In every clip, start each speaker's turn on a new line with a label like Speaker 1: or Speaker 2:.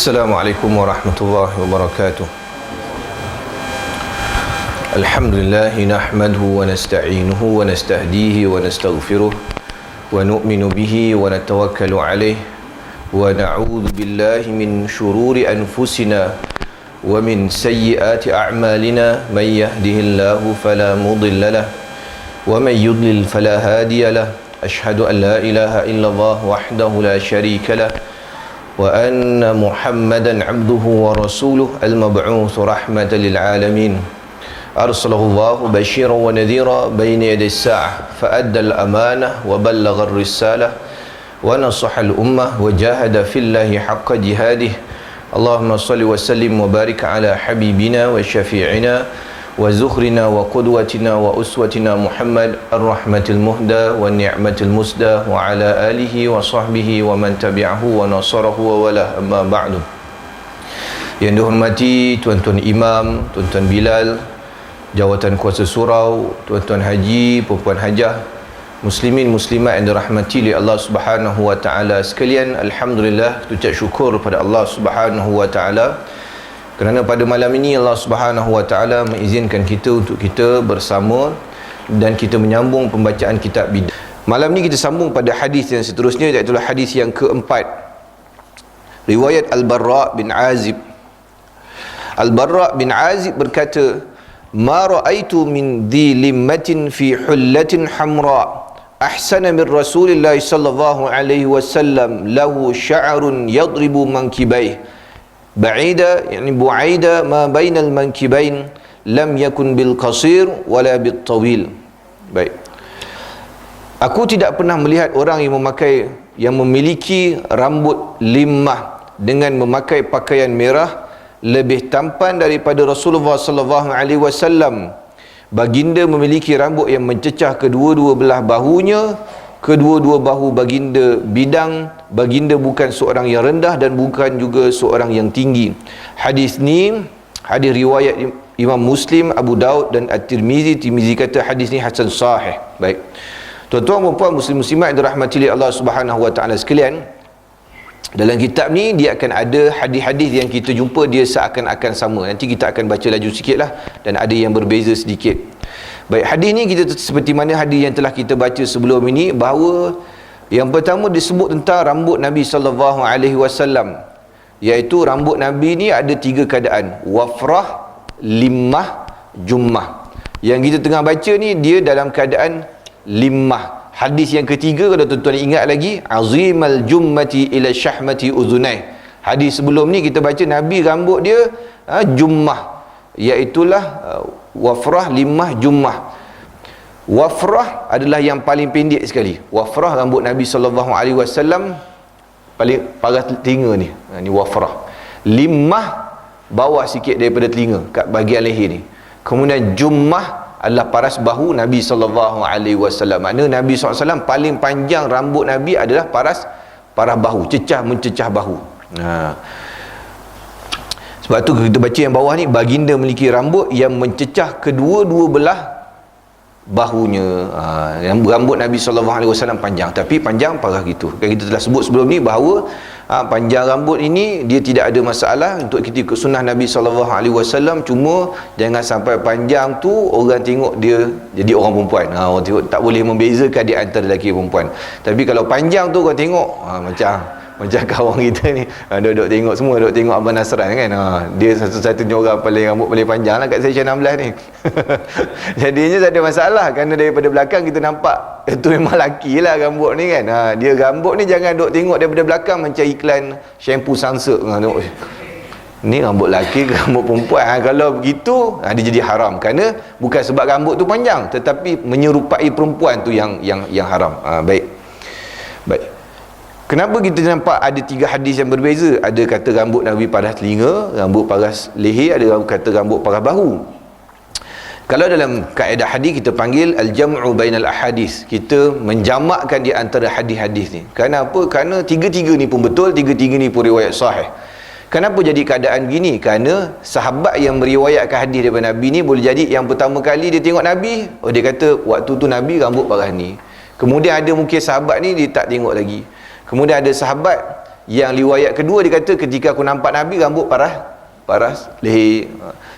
Speaker 1: Assalamualaikum warahmatullahi wabarakatuh. Alhamdulillah nahmaduhu wa nasta'inuhu wa nastahdihi wa nastaghfiruh wa nu'minu bihi wa natawakkalu alayhi wa na'udzu billahi min shururi anfusina wa min sayyiati a'malina may yahdihillahu fala mudilla lahu wa may yudlil fala hadiya lahu. Ashhadu an la ilaha illallah wahdahu la syarika lahu wa anna Muhammadan abduhu wa rasuluh al-mab'uts rahmatan lil alamin. Arsalahu Allah basyiran wa nadhira bayna yaday as-sa'ah fa adda al-amanah wa ballagha ar-risalah wa nasaha al-ummah wa jahada fillahi haqqa jihadih. Allahumma salli wa sallim wa barik ala habibina wa syafi'ina wa zukhrina wa qudwatina wa uswatina Muhammad ar-rahmatil muhda wa ni'matil musda wa ala alihi wa sahbihi wa man tabi'ahu wa nasarahu wa wala, amma ba'du. Yang dihormati tuan-tuan imam, tuan-tuan Bilal, jawatan kuasa surau, tuan-tuan haji, puan-puan hajah, muslimin muslimat yang dirahmati oleh Allah Subhanahu wa taala sekalian, alhamdulillah kita ucap syukur pada Allah Subhanahu wa taala kerana pada malam ini Allah Subhanahu wa taala mengizinkan kita untuk kita bersama dan kita menyambung pembacaan kitab bidah. Malam ni kita sambung pada hadis yang seterusnya, iaitu hadis yang keempat. Riwayat Al-Barra bin Azib. Al-Barra bin Azib berkata, "Ma ra'aitu min dhi limmatin fi hullatin hamra ahsana min Rasulillah sallallahu alaihi wasallam lahu sya'run yadribu mankibaih ba'ida, yani bu'aida ma bainal mankibain lam yakun bil qasir wala bil tawil." Baik, aku tidak pernah melihat orang yang memiliki rambut limmah dengan memakai pakaian merah lebih tampan daripada Rasulullah sallallahu alaihi wasallam. Baginda memiliki rambut yang mencecah kedua-dua belah bahunya, kedua-dua bahu baginda bidang. Baginda bukan seorang yang rendah dan bukan juga seorang yang tinggi. Hadis ni hadis riwayat Imam Muslim, Abu Daud dan At-Tirmizi. Tirmizi kata hadis ni hasan sahih. Baik, tuan-tuan dan puan muslim-muslimat yang dirahmati oleh Allah Subhanahu wa taala sekalian, dalam kitab ni dia akan ada hadis-hadis yang kita jumpa dia seakan-akan sama. Nanti kita akan baca laju sikitlah dan ada yang berbeza sedikit. Baik, hadis ni kita seperti mana hadis yang telah kita baca sebelum ini, bahawa yang pertama disebut tentang rambut Nabi sallallahu alaihi wasallam, iaitu rambut Nabi ni ada tiga keadaan: wafrah, limmah, jummah. Yang kita tengah baca ni dia dalam keadaan limmah. Hadis yang ketiga, kalau tuan-tuan ingat lagi, azimal jummati ila syahmati uzunai. Hadis sebelum ni kita baca Nabi rambut dia jummah, iaitulah wafrah, limmah, jummah. Wafrah adalah yang paling pendek sekali. Wafrah rambut Nabi sallallahu alaihi wasallam paling paras telinga ni. Ni wafrah. Limmah bawah sikit daripada telinga kat bahagian leher ni. Kemudian jummah adalah paras bahu Nabi sallallahu alaihi wasallam. Maknanya Nabi sallallahu alaihi wasallam paling panjang rambut Nabi adalah paras bahu, mencecah bahu. Sebab tu kita baca yang bawah ni, baginda memiliki rambut yang mencecah kedua-dua belah bahunya. Rambut Nabi SAW panjang, tapi panjang parah gitu. Kan kita telah sebut sebelum ni bahawa panjang rambut ini dia tidak ada masalah untuk kita ikut sunnah Nabi SAW. Cuma jangan sampai panjang tu orang tengok dia jadi orang perempuan. Orang tengok tak boleh membezakan di antara lelaki dan perempuan. Tapi kalau panjang tu orang tengok macam kawan kita ni duduk tengok, semua duduk tengok Abang Nasran kan. Dia satu-satunya orang rambut paling panjang lah kat section 16 ni. Jadinya tak ada masalah, kerana daripada belakang kita nampak itu memang laki lah rambut ni kan. Dia rambut ni jangan duduk tengok daripada belakang macam iklan shampoo Sunsilk. Ni rambut laki ke rambut perempuan? Kalau begitu dia jadi haram, kerana bukan sebab rambut tu panjang, tetapi menyerupai perempuan tu yang haram. Baik. Kenapa kita nampak ada tiga hadis yang berbeza? Ada kata rambut Nabi paras telinga, rambut paras leher, ada kata rambut paras bahu. Kalau dalam kaedah hadis kita panggil al-jam'u bainal ahadis, kita menjamakkan di antara hadis-hadis ni. Kenapa? Kerana tiga-tiga ni pun betul, tiga-tiga ni pun riwayat sahih. Kenapa jadi keadaan gini? Kerana sahabat yang meriwayatkan hadis daripada Nabi ni, boleh jadi yang pertama kali dia tengok Nabi, dia kata waktu tu Nabi rambut paras ni. Kemudian ada mungkin sahabat ni dia tak tengok lagi. Kemudian ada sahabat Yang riwayat kedua dia kata ketika aku nampak Nabi rambut paras leher.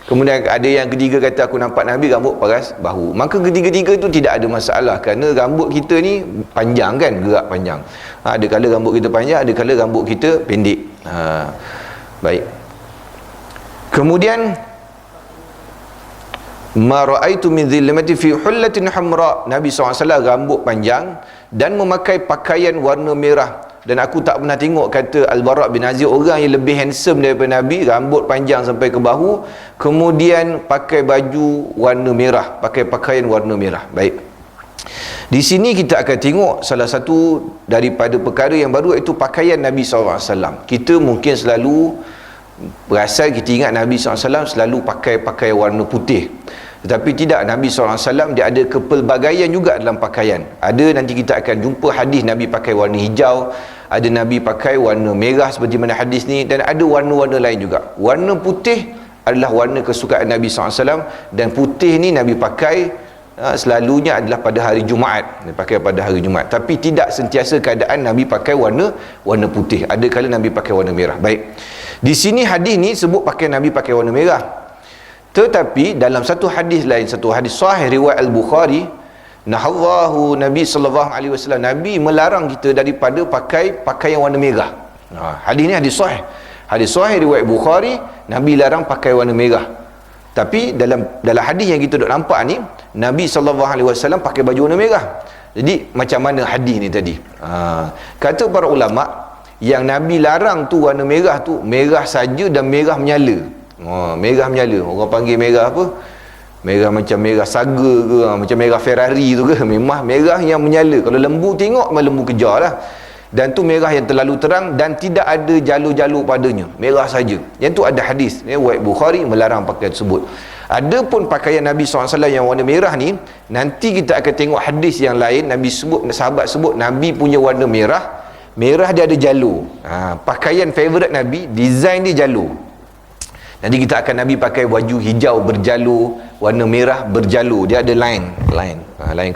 Speaker 1: Kemudian ada yang ketiga kata aku nampak Nabi rambut paras bahu. Maka ketiga-tiga itu tidak ada masalah, kerana rambut kita ni panjang kan, gerak panjang. Ada kala rambut kita panjang, ada kala rambut kita pendek. Baik. Kemudian ma ra'aitu min dhilmati fi hullatin hamra. Nabi SAW rambut panjang dan memakai pakaian warna merah. Dan aku tak pernah tengok, kata Al-Bara' bin Azib, orang yang lebih handsome daripada Nabi, rambut panjang sampai ke bahu, kemudian pakai baju warna merah, pakai pakaian warna merah. Baik. Di sini kita akan tengok salah satu daripada perkara yang baru, iaitu pakaian Nabi SAW. Kita mungkin selalu berasa, kita ingat Nabi SAW selalu pakai pakaian warna putih. Tetapi tidak, Nabi SAW dia ada kepelbagaian juga dalam pakaian. Ada, nanti kita akan jumpa hadis Nabi pakai warna hijau, ada Nabi pakai warna merah seperti mana hadis ni, dan ada warna-warna lain juga. Warna putih adalah warna kesukaan Nabi SAW, dan putih ni Nabi pakai selalunya adalah pada hari Jumaat. Dia pakai pada hari Jumaat. Tapi tidak sentiasa keadaan Nabi pakai warna putih. Ada kala Nabi pakai warna merah. Baik. Di sini hadis ni sebut pakai Nabi pakai warna merah. Tetapi dalam satu hadis lain, satu hadis sahih riwayat Al-Bukhari, nahallahu Nabi sallallahu alaihi wasallam, Nabi melarang kita daripada pakai pakaian warna merah. Hadis ni hadis sahih. Hadis sahih riwayat Bukhari, Nabi larang pakai warna merah. Tapi dalam hadis yang kita duk nampak ni, Nabi sallallahu alaihi wasallam pakai baju warna merah. Jadi macam mana hadis ni tadi? Kata para ulama, yang Nabi larang tu warna merah tu merah saja dan merah menyala. Merah menyala, orang panggil merah apa? Merah macam merah saga ke, macam merah Ferrari tu ke, memang merah yang menyala. Kalau lembu tengok, memang lembu kejar lah. Dan tu merah yang terlalu terang dan tidak ada jalur-jalur padanya, merah saja. Yang tu ada hadis riwayat Bukhari melarang pakaian tersebut. Adapun pakaian Nabi SAW yang warna merah ni, nanti kita akan tengok hadis yang lain. Nabi sebut, sahabat sebut Nabi punya warna merah, merah dia ada jalur. Pakaian favourite Nabi, design dia jalur. Nanti kita akan Nabi pakai baju hijau berjalur, warna merah berjalur, dia ada line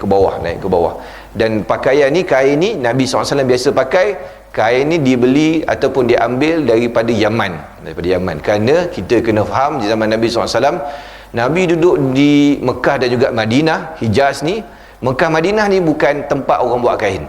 Speaker 1: ke bawah, naik ke bawah. Dan pakaian ni, kain ni Nabi SAW biasa pakai. Kain ni dibeli ataupun diambil daripada Yaman, kerana kita kena faham di zaman Nabi SAW, Nabi duduk di Mekah dan juga Madinah, Hijaz ni. Mekah Madinah ni bukan tempat orang buat kain.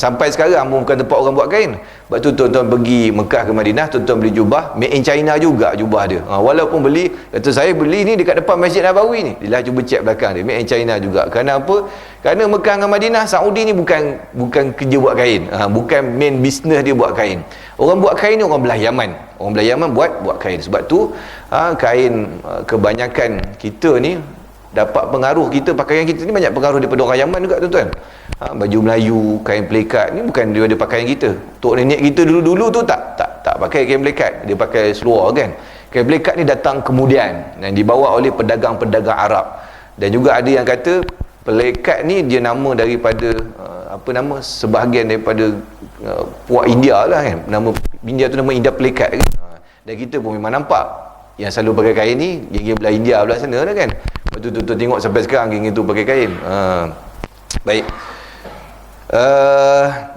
Speaker 1: Sampai sekarang bukan tempat orang buat kain. Sebab tu tuan-tuan pergi Mekah ke Madinah, tuan-tuan beli jubah made in China juga, jubah dia. Walaupun beli, kata saya beli ni dekat depan Masjid Nabawi ni, dia cuba cek belakang dia, made in China juga. Kerana apa? Kerana Mekah dengan Madinah, Saudi ni bukan kerja buat kain, bukan main business dia buat kain. Orang buat kain ni orang belah Yaman. Orang belah Yaman buat kain. Sebab tu kain kebanyakan kita ni dapat pengaruh, kita pakaian kita ni banyak pengaruh daripada orang Yaman juga tuan-tuan. Baju Melayu, kain pelikat ni bukan daripada pakaian kita. Tok nenek kita dulu-dulu tu tak pakai kain pelikat, dia pakai seluar kan. Kain pelikat ni datang kemudian dan dibawa oleh pedagang-pedagang Arab. Dan juga ada yang kata pelikat ni dia nama daripada sebahagian daripada puak India lah kan. Nama India tu nama India pelikat kan. Dan kita pun memang nampak yang selalu pakai kain ni geng-geng belah India belah sana lah kan. Lepas tu tuan-tuan tengok sampai sekarang geng tu pakai kain. Baik.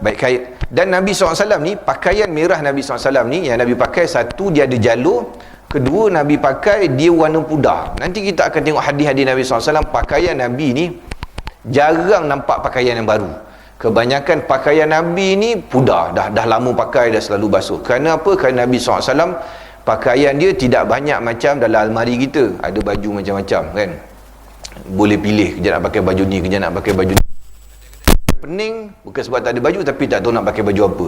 Speaker 1: Baik, kain. Dan Nabi SAW ni, pakaian merah Nabi SAW ni yang Nabi pakai, satu dia ada jalur, kedua Nabi pakai dia warna pudar. Nanti kita akan tengok hadis-hadis Nabi SAW. Pakaian Nabi ni jarang nampak pakaian yang baru. Kebanyakan pakaian Nabi ni pudar, dah lama pakai, dah selalu basuh. Kerana apa? Kerana Nabi SAW pakaian dia tidak banyak macam dalam almari kita, ada baju macam-macam kan, boleh pilih, kejap nak pakai baju ni, kejap nak pakai baju ni. Pening bukan sebab tak ada baju, tapi tak tahu nak pakai baju apa.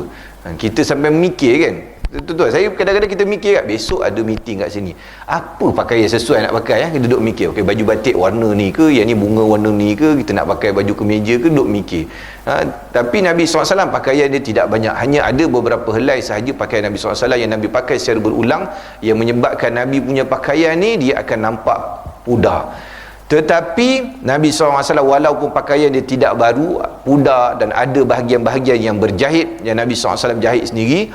Speaker 1: Kita sampai mikir kan, tuan-tuan, saya kadang-kadang kita mikir kan, besok ada meeting kat sini, apa pakaian sesuai nak pakai ya? Kita duduk mikir, okay, baju batik warna ni ke, yang ni bunga warna ni ke, kita nak pakai baju kemeja ke, duduk mikir. Tapi Nabi SAW pakaian dia tidak banyak, hanya ada beberapa helai sahaja pakaian Nabi SAW yang Nabi pakai secara berulang, yang menyebabkan Nabi punya pakaian ni dia akan nampak pudar. Tetapi Nabi SAW walaupun pakaian dia tidak baru, pudar, dan ada bahagian-bahagian yang berjahit, yang Nabi SAW jahit sendiri,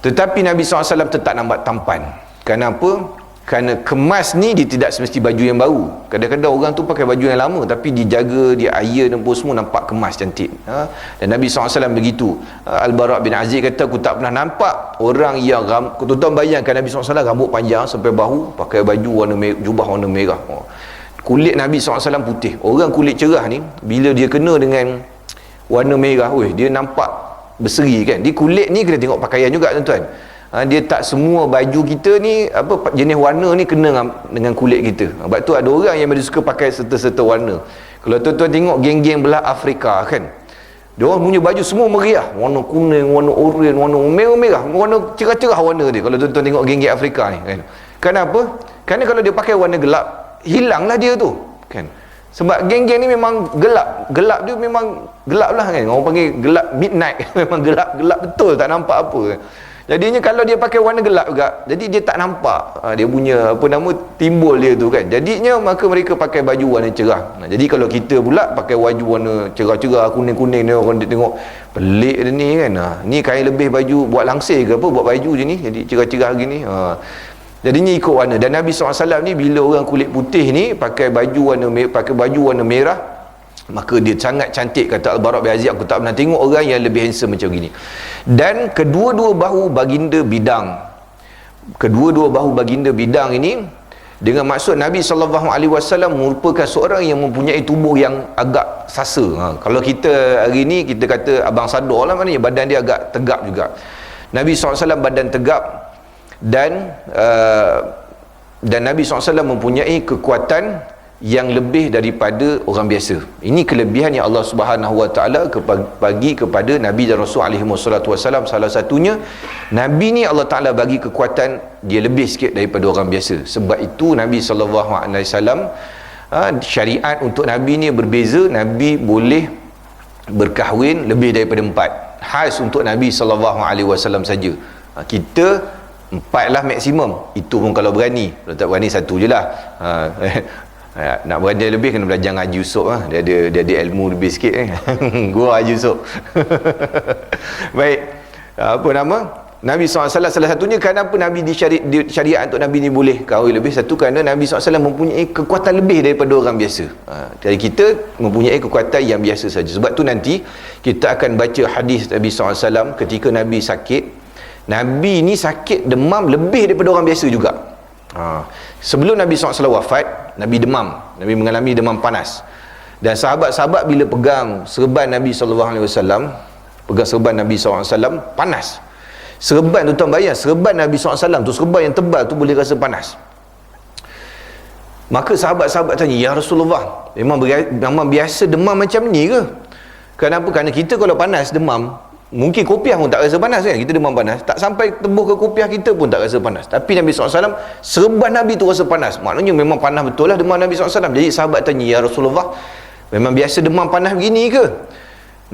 Speaker 1: tetapi Nabi SAW tetap nampak tampan. Kenapa? Kerana kemas ni dia tidak semesti baju yang baru. Kadang-kadang orang tu pakai baju yang lama tapi dijaga, dia iron dan semua, nampak kemas cantik. Dan Nabi SAW begitu. Al-Bara' bin Azib kata, aku tak pernah nampak orang yang tuan-tuan bayangkan Nabi SAW rambut panjang sampai bahu, pakai baju warna merah, jubah warna merah. Kulit Nabi SAW putih. Orang kulit cerah ni bila dia kena dengan warna merah, dia nampak berseri kan. Di kulit ni kena tengok pakaian juga tuan-tuan. Dia tak semua baju kita ni jenis warna ni kena dengan kulit kita. Sebab tu ada orang yang suka pakai serta-serta warna. Kalau tuan-tuan tengok geng-geng belah Afrika kan, dia orang punya baju semua meriah, warna kuning, warna oranye, warna merah-merah, warna cerah-cerah warna dia. Kalau tuan-tuan tengok geng-geng Afrika ni kan. Kenapa? Kerana kalau dia pakai warna gelap, hilanglah dia tu kan. Sebab geng-geng ni memang gelap dia memang gelap lah kan. Orang panggil gelap midnight. Memang gelap betul, tak nampak apa kan. Jadinya kalau dia pakai warna gelap juga, jadi dia tak nampak dia punya timbul dia tu kan. Jadinya maka mereka pakai baju warna cerah. Jadi kalau kita pula pakai baju warna cerah-cerah, kuning-kuning ni, orang dia tengok pelik dia ni kan. Ni kain lebih baju buat langsir ke apa, buat baju je ni jadi cerah-cerah gini. Jadinya ikut warna. Dan Nabi SAW ni bila orang kulit putih ni pakai baju warna merah, maka dia sangat cantik. Kata Al-Bara' bin Azib, aku tak pernah tengok orang yang lebih handsome macam gini. Dan kedua-dua bahu baginda bidang ini dengan maksud Nabi SAW merupakan seorang yang mempunyai tubuh yang agak sasa. Kalau kita hari ni kita kata abang sadar lah, maknanya badan dia agak tegap juga. Nabi SAW badan tegap dan Nabi SAW mempunyai kekuatan yang lebih daripada orang biasa. Ini kelebihan yang Allah Subhanahu Wa Taala bagi kepada Nabi dan Rasul alaihi wasallam. Salah satunya Nabi ni Allah Taala bagi kekuatan dia lebih sikit daripada orang biasa. Sebab itu Nabi sallallahu alaihi wasallam syariat untuk Nabi ni berbeza. Nabi boleh berkahwin lebih daripada 4. Khas untuk Nabi sallallahu alaihi wasallam saja. Kita 4 lah maksimum. Itu pun kalau berani. Kalau tak berani 1 je lah. Nak berani lebih kena belajar Haji Yusof lah. Dia ada ilmu lebih sikit Gua Haji Yusof. Baik, Nabi SAW salah satunya kenapa Nabi syariat untuk Nabi ni boleh kahwin lebih. Satu, kerana Nabi SAW mempunyai kekuatan lebih daripada orang biasa. Jadi kita mempunyai kekuatan yang biasa saja. Sebab tu nanti kita akan baca hadis Nabi SAW ketika Nabi sakit. Nabi ni sakit demam lebih daripada orang biasa juga. Sebelum Nabi SAW wafat, Nabi demam. Nabi mengalami demam panas. Dan sahabat-sahabat bila pegang serban Nabi SAW, panas. Serban tu tuan bayang, serban Nabi SAW tu, serban yang tebal tu boleh rasa panas. Maka sahabat-sahabat tanya, ya Rasulullah, memang biasa demam macam ni ke? Kenapa? Kerana kita kalau panas demam, mungkin kopiah pun tak rasa panas kan. Kita demam panas, tak sampai tembus ke kopiah kita pun tak rasa panas. Tapi Nabi SAW, serban Nabi tu rasa panas. Maknanya memang panas betul lah demam Nabi SAW. Jadi sahabat tanya, ya Rasulullah, memang biasa demam panas begini ke?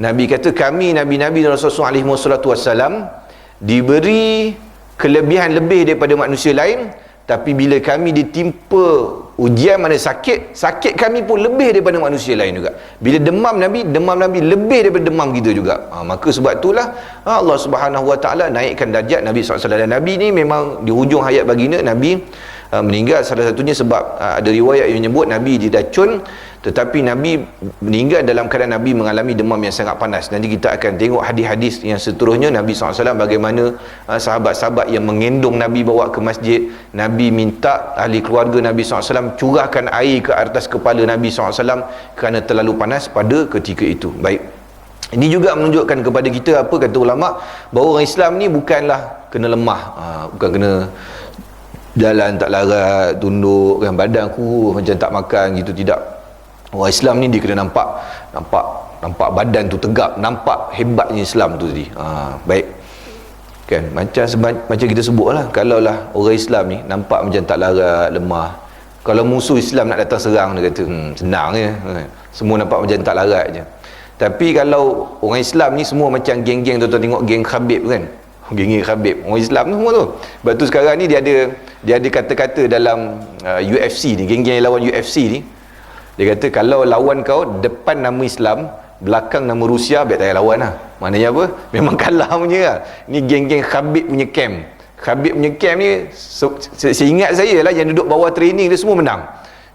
Speaker 1: Nabi kata, kami Nabi-Nabi dan Rasulullah SAW diberi kelebihan lebih daripada manusia lain. Tapi bila kami ditimpa ujian mana sakit kami pun lebih daripada manusia lain juga. Bila demam Nabi lebih daripada demam kita juga. Maka sebab itulah Allah Subhanahu Wa Taala naikkan darjat Nabi SAW. Dan Nabi ni memang di hujung hayat baginda Nabi meninggal. Salah satunya sebab ada riwayat yang menyebut Nabi diracun, tetapi Nabi meninggal dalam keadaan Nabi mengalami demam yang sangat panas. Nanti kita akan tengok hadis-hadis yang seterusnya Nabi SAW bagaimana sahabat-sahabat yang menggendong Nabi bawa ke masjid. Nabi minta ahli keluarga Nabi SAW curahkan air ke atas kepala Nabi SAW kerana terlalu panas pada ketika itu. Baik, ini juga menunjukkan kepada kita apa kata ulama, bahawa orang Islam ni bukanlah kena lemah, bukan kena jalan tak larat, tunduk kan, badan kurus macam tak makan gitu, tidak. Orang Islam ni dia kena nampak badan tu tegap, nampak hebatnya Islam tu tadi. Baik kan, macam kita sebutlah, kalau lah orang Islam ni nampak macam tak larat, lemah, kalau musuh Islam nak datang serang, dia kata senang je, semua nampak macam tak larat je. Tapi kalau orang Islam ni semua macam geng-geng, tuan-tuan tengok geng Khabib kan, geng Khabib, orang Islam tu semua tu. Sebab tu sekarang ni dia ada kata-kata dalam UFC ni, geng-geng yang lawan UFC ni, dia kata kalau lawan kau depan nama Islam, belakang nama Rusia, biar tak payah lawan lah. Maknanya apa? Memang kalah punya lah. Ni geng-geng Khabib punya camp. Khabib punya camp ni, seingat saya lah, yang duduk bawah training dia semua menang.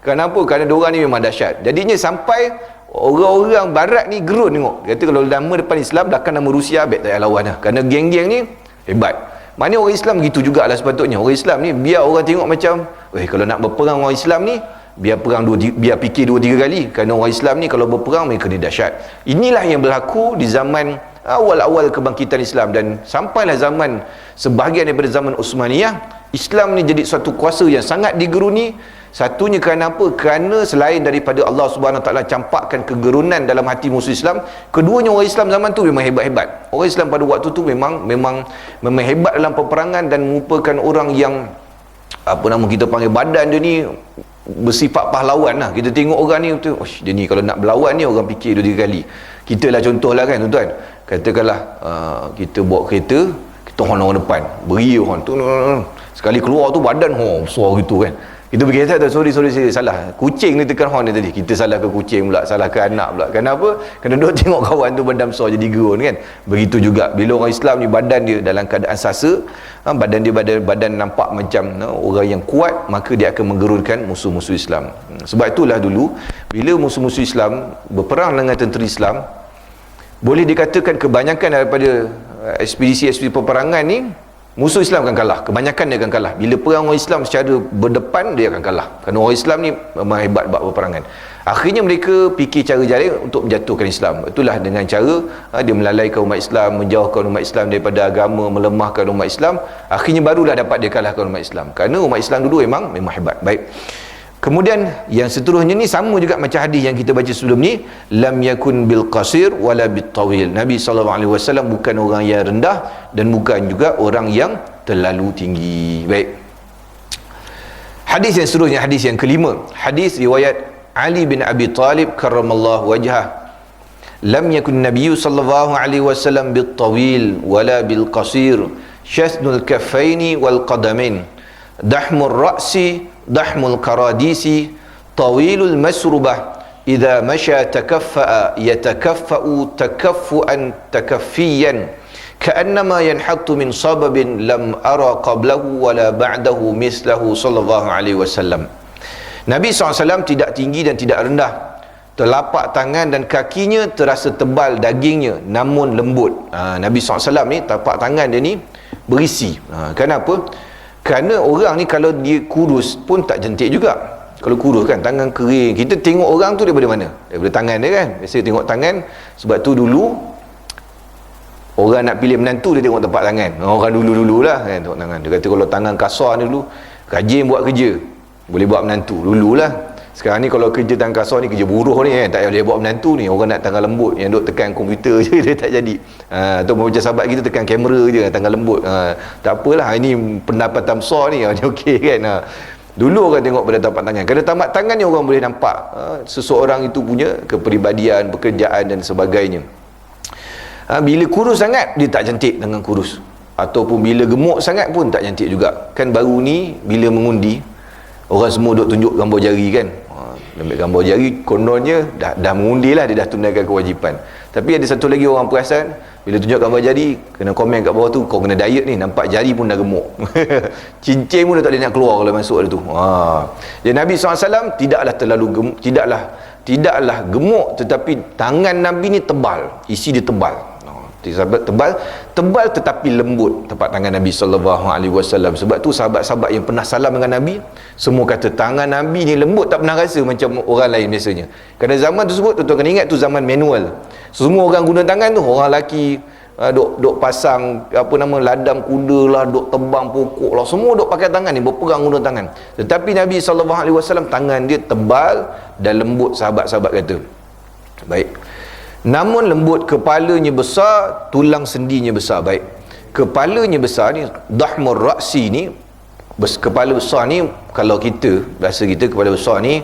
Speaker 1: Kenapa? Kerana diorang ni memang dahsyat. Jadinya sampai orang-orang barat ni gerun tengok. Kata kalau nama depan Islam, takkan nama Rusia, baik tak payah lawan lah. Kerana geng-geng ni hebat. Mana orang Islam gitu jugalah sepatutnya. Orang Islam ni biar orang tengok macam, kalau nak berperang orang Islam ni, biar perang biar fikir 2-3 kali. Kerana orang Islam ni kalau berperang mereka ni dahsyat. Inilah yang berlaku di zaman awal-awal kebangkitan Islam, dan sampailah zaman sebahagian daripada zaman Uthmaniyah, Islam ni jadi suatu kuasa yang sangat digeruni. Satunya kerana apa? Kerana selain daripada Allah Subhanahu Wa Taala campakkan kegerunan dalam hati musuh Islam, keduanya orang Islam zaman tu memang hebat-hebat. Orang Islam pada waktu tu memang hebat dalam peperangan, dan merupakan orang yang kita panggil badan dia ni bersifat pahlawan lah. Kita tengok orang ni, dia ni kalau nak berlawan ni orang fikir 2-3 kali. Kita lah contohlah kan tuan-tuan, katakanlah kita bawa kereta, kita horn orang depan, beri horn tu, sekali keluar tu badan besar gitu kan. Kita pergi kata, sorry salah, kucing ni tekan horn dia tadi, kita salah ke kucing pula, salah ke anak pula. Kenapa? Kena duduk tengok kawan tu badan besar jadi gerun kan. Begitu juga bila orang Islam ni badan dia dalam keadaan sasa, badan dia badan nampak macam orang yang kuat, maka dia akan menggerunkan musuh-musuh Islam. Sebab itulah dulu bila musuh-musuh Islam berperang dengan tentera Islam, boleh dikatakan kebanyakan daripada ekspedisi peperangan ni musuh Islam akan kalah, kebanyakan dia akan kalah. Bila perang orang Islam secara berdepan, dia akan kalah, kerana orang Islam ni memang hebat buat peperangan. Akhirnya mereka fikir cara-cara untuk menjatuhkan Islam. Itulah dengan cara dia melalaikan umat Islam, menjauhkan umat Islam daripada agama, melemahkan umat Islam. Akhirnya barulah dapat dia kalahkan umat Islam, kerana umat Islam dulu memang hebat. Baik, kemudian yang seterusnya ni sama juga macam hadis yang kita baca sebelum ni, lam yakun bil qasir wala bit tawil. Nabi SAW bukan orang yang rendah dan bukan juga orang yang terlalu tinggi. Baik, hadis yang seterusnya, hadis yang kelima, hadis riwayat Ali bin Abi Talib karramallahu wajhah. Lam yakun Nabi SAW bit tawil wala bil qasir, syasnul kaffaini wal qadamain, dahmur ra'si dahmul karadisi, tawilul masrubah, idza masya takaffa'a yatakaffa'u takaffu'an takaffiyan, ka'annama yanhattu min sababin lam ara qablahu wala ba'dahu mislahu sallallahu alaihi wasallam. Nabi SAW tidak tinggi dan tidak rendah, telapak tangan dan kakinya terasa tebal dagingnya namun lembut. Nabi SAW ni telapak tangan dia ni berisi. Kenapa? Kerana orang ni kalau dia kurus pun tak cantik juga. Kalau kurus kan, tangan kering, kita tengok orang tu daripada mana? Daripada tangan dia kan. Biasa tengok tangan. Sebab tu dulu orang nak pilih menantu, dia tengok tempat tangan. Orang dulu-dululah kan, tengok tangan. Dia kata kalau tangan kasar ni dulu, rajin buat kerja, boleh buat menantu. Dululah. Sekarang ni kalau kerja tangan kasar ni, kerja buruh ni kan, tak boleh buat menantu ni. Orang nak tangan lembut, yang duk tekan komputer je dia tak jadi. Atau macam sahabat kita tekan kamera je, tangan lembut. Tak apalah, ini pendapatan besar ni, okey kan. Dulu orang tengok pada tapak tangan. Kerana tapak tangan ni orang boleh nampak seseorang itu punya kepribadian, pekerjaan dan sebagainya. Bila kurus sangat, dia tak cantik tangan kurus. Ataupun bila gemuk sangat pun tak cantik juga. Kan baru ni bila mengundi, orang semua duk tunjuk gambar jari kan. Ambil gambar jari, kononnya dah mengundi lah, dia dah tunaikan kewajipan. Tapi ada satu lagi orang perasan, bila tunjuk gambar jari, kena komen kat bawah tu, kau kena diet ni, nampak jari pun dah gemuk. Cincin pun dah tak boleh nak keluar kalau masuk ada tu. Jadi Nabi SAW tidaklah terlalu gemuk, tidaklah gemuk, tetapi tangan Nabi ni tebal, isi dia tebal. Tebal tetapi lembut tapak tangan Nabi SAW. Sebab tu sahabat-sahabat yang pernah salam dengan Nabi semua kata tangan Nabi ni lembut, tak pernah rasa macam orang lain biasanya. Kerana zaman tersebut, tuan-tuan kena ingat tu zaman manual. Semua orang guna tangan tu, orang lelaki duk pasang ladang kuda lah, duk tebang pokok lah, semua duk pakai tangan ni, berperang guna tangan. Tetapi Nabi SAW tangan dia tebal dan lembut, sahabat-sahabat kata. Baik, namun lembut, kepalanya besar, tulang sendinya besar. Baik, kepalanya besar ni, dahmur ra'si ni, kepala besar ni, kalau kita, bahasa kita kepala besar ni,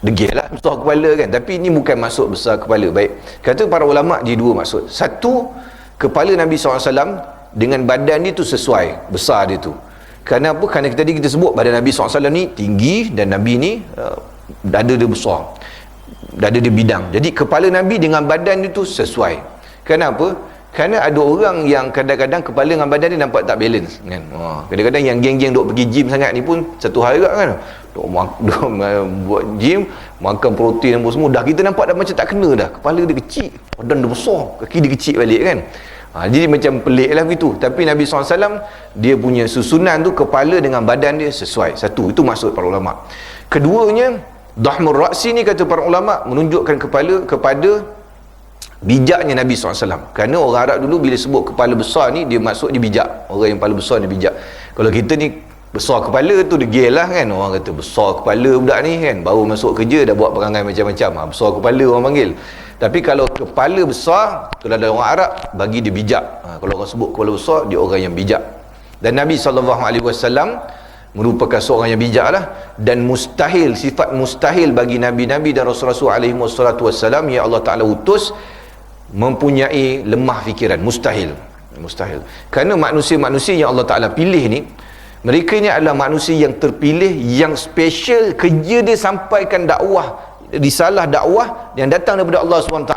Speaker 1: degil lah besar kepala kan. Tapi ni bukan maksud besar kepala. Baik, kata para ulama' dia dua maksud. Satu, kepala Nabi SAW dengan badan dia tu sesuai besar dia tu. Kerana apa? Kerana tadi kita sebut badan Nabi SAW ni tinggi, dan Nabi ni dada dia besar, dada dia bidang. Jadi kepala Nabi dengan badan itu sesuai. Kenapa? Kerana ada orang yang kadang-kadang kepala dengan badan dia nampak tak balance kan. Kadang-kadang yang geng-geng duk pergi gym sangat ni pun satu hari kan. Duk buat gym, makan protein apa semua, dah kita nampak dah macam tak kena dah. Kepala dia kecil, badan dia besar, kaki dia kecil balik kan. Jadi macam pelik lah begitu. Tapi Nabi SAW dia punya susunan tu kepala dengan badan dia sesuai. Satu, itu maksud para ulama. Keduanya, Dahmur Ra'si ni kata para ulama menunjukkan kepala kepada bijaknya Nabi SAW. Kerana orang Arab dulu bila sebut kepala besar ni, dia maksud dia bijak. Orang yang kepala besar dia bijak. Kalau kita ni besar kepala tu degil lah kan. Orang kata besar kepala budak ni kan, baru masuk kerja dah buat perangai macam-macam. Besar kepala orang panggil. Tapi kalau kepala besar, kalau ada orang Arab, bagi dia bijak. Kalau orang sebut kepala besar, dia orang yang bijak. Dan Nabi SAW merupakan seorang yang bijak lah. Dan mustahil, sifat mustahil bagi Nabi-Nabi dan Rasul-Rasul SAW yang Allah Ta'ala utus mempunyai lemah fikiran. Mustahil. Kerana manusia-manusia yang Allah Ta'ala pilih ni, mereka ni adalah manusia yang terpilih, yang special, kerja dia sampaikan dakwah, risalah dakwah yang datang daripada Allah SWT.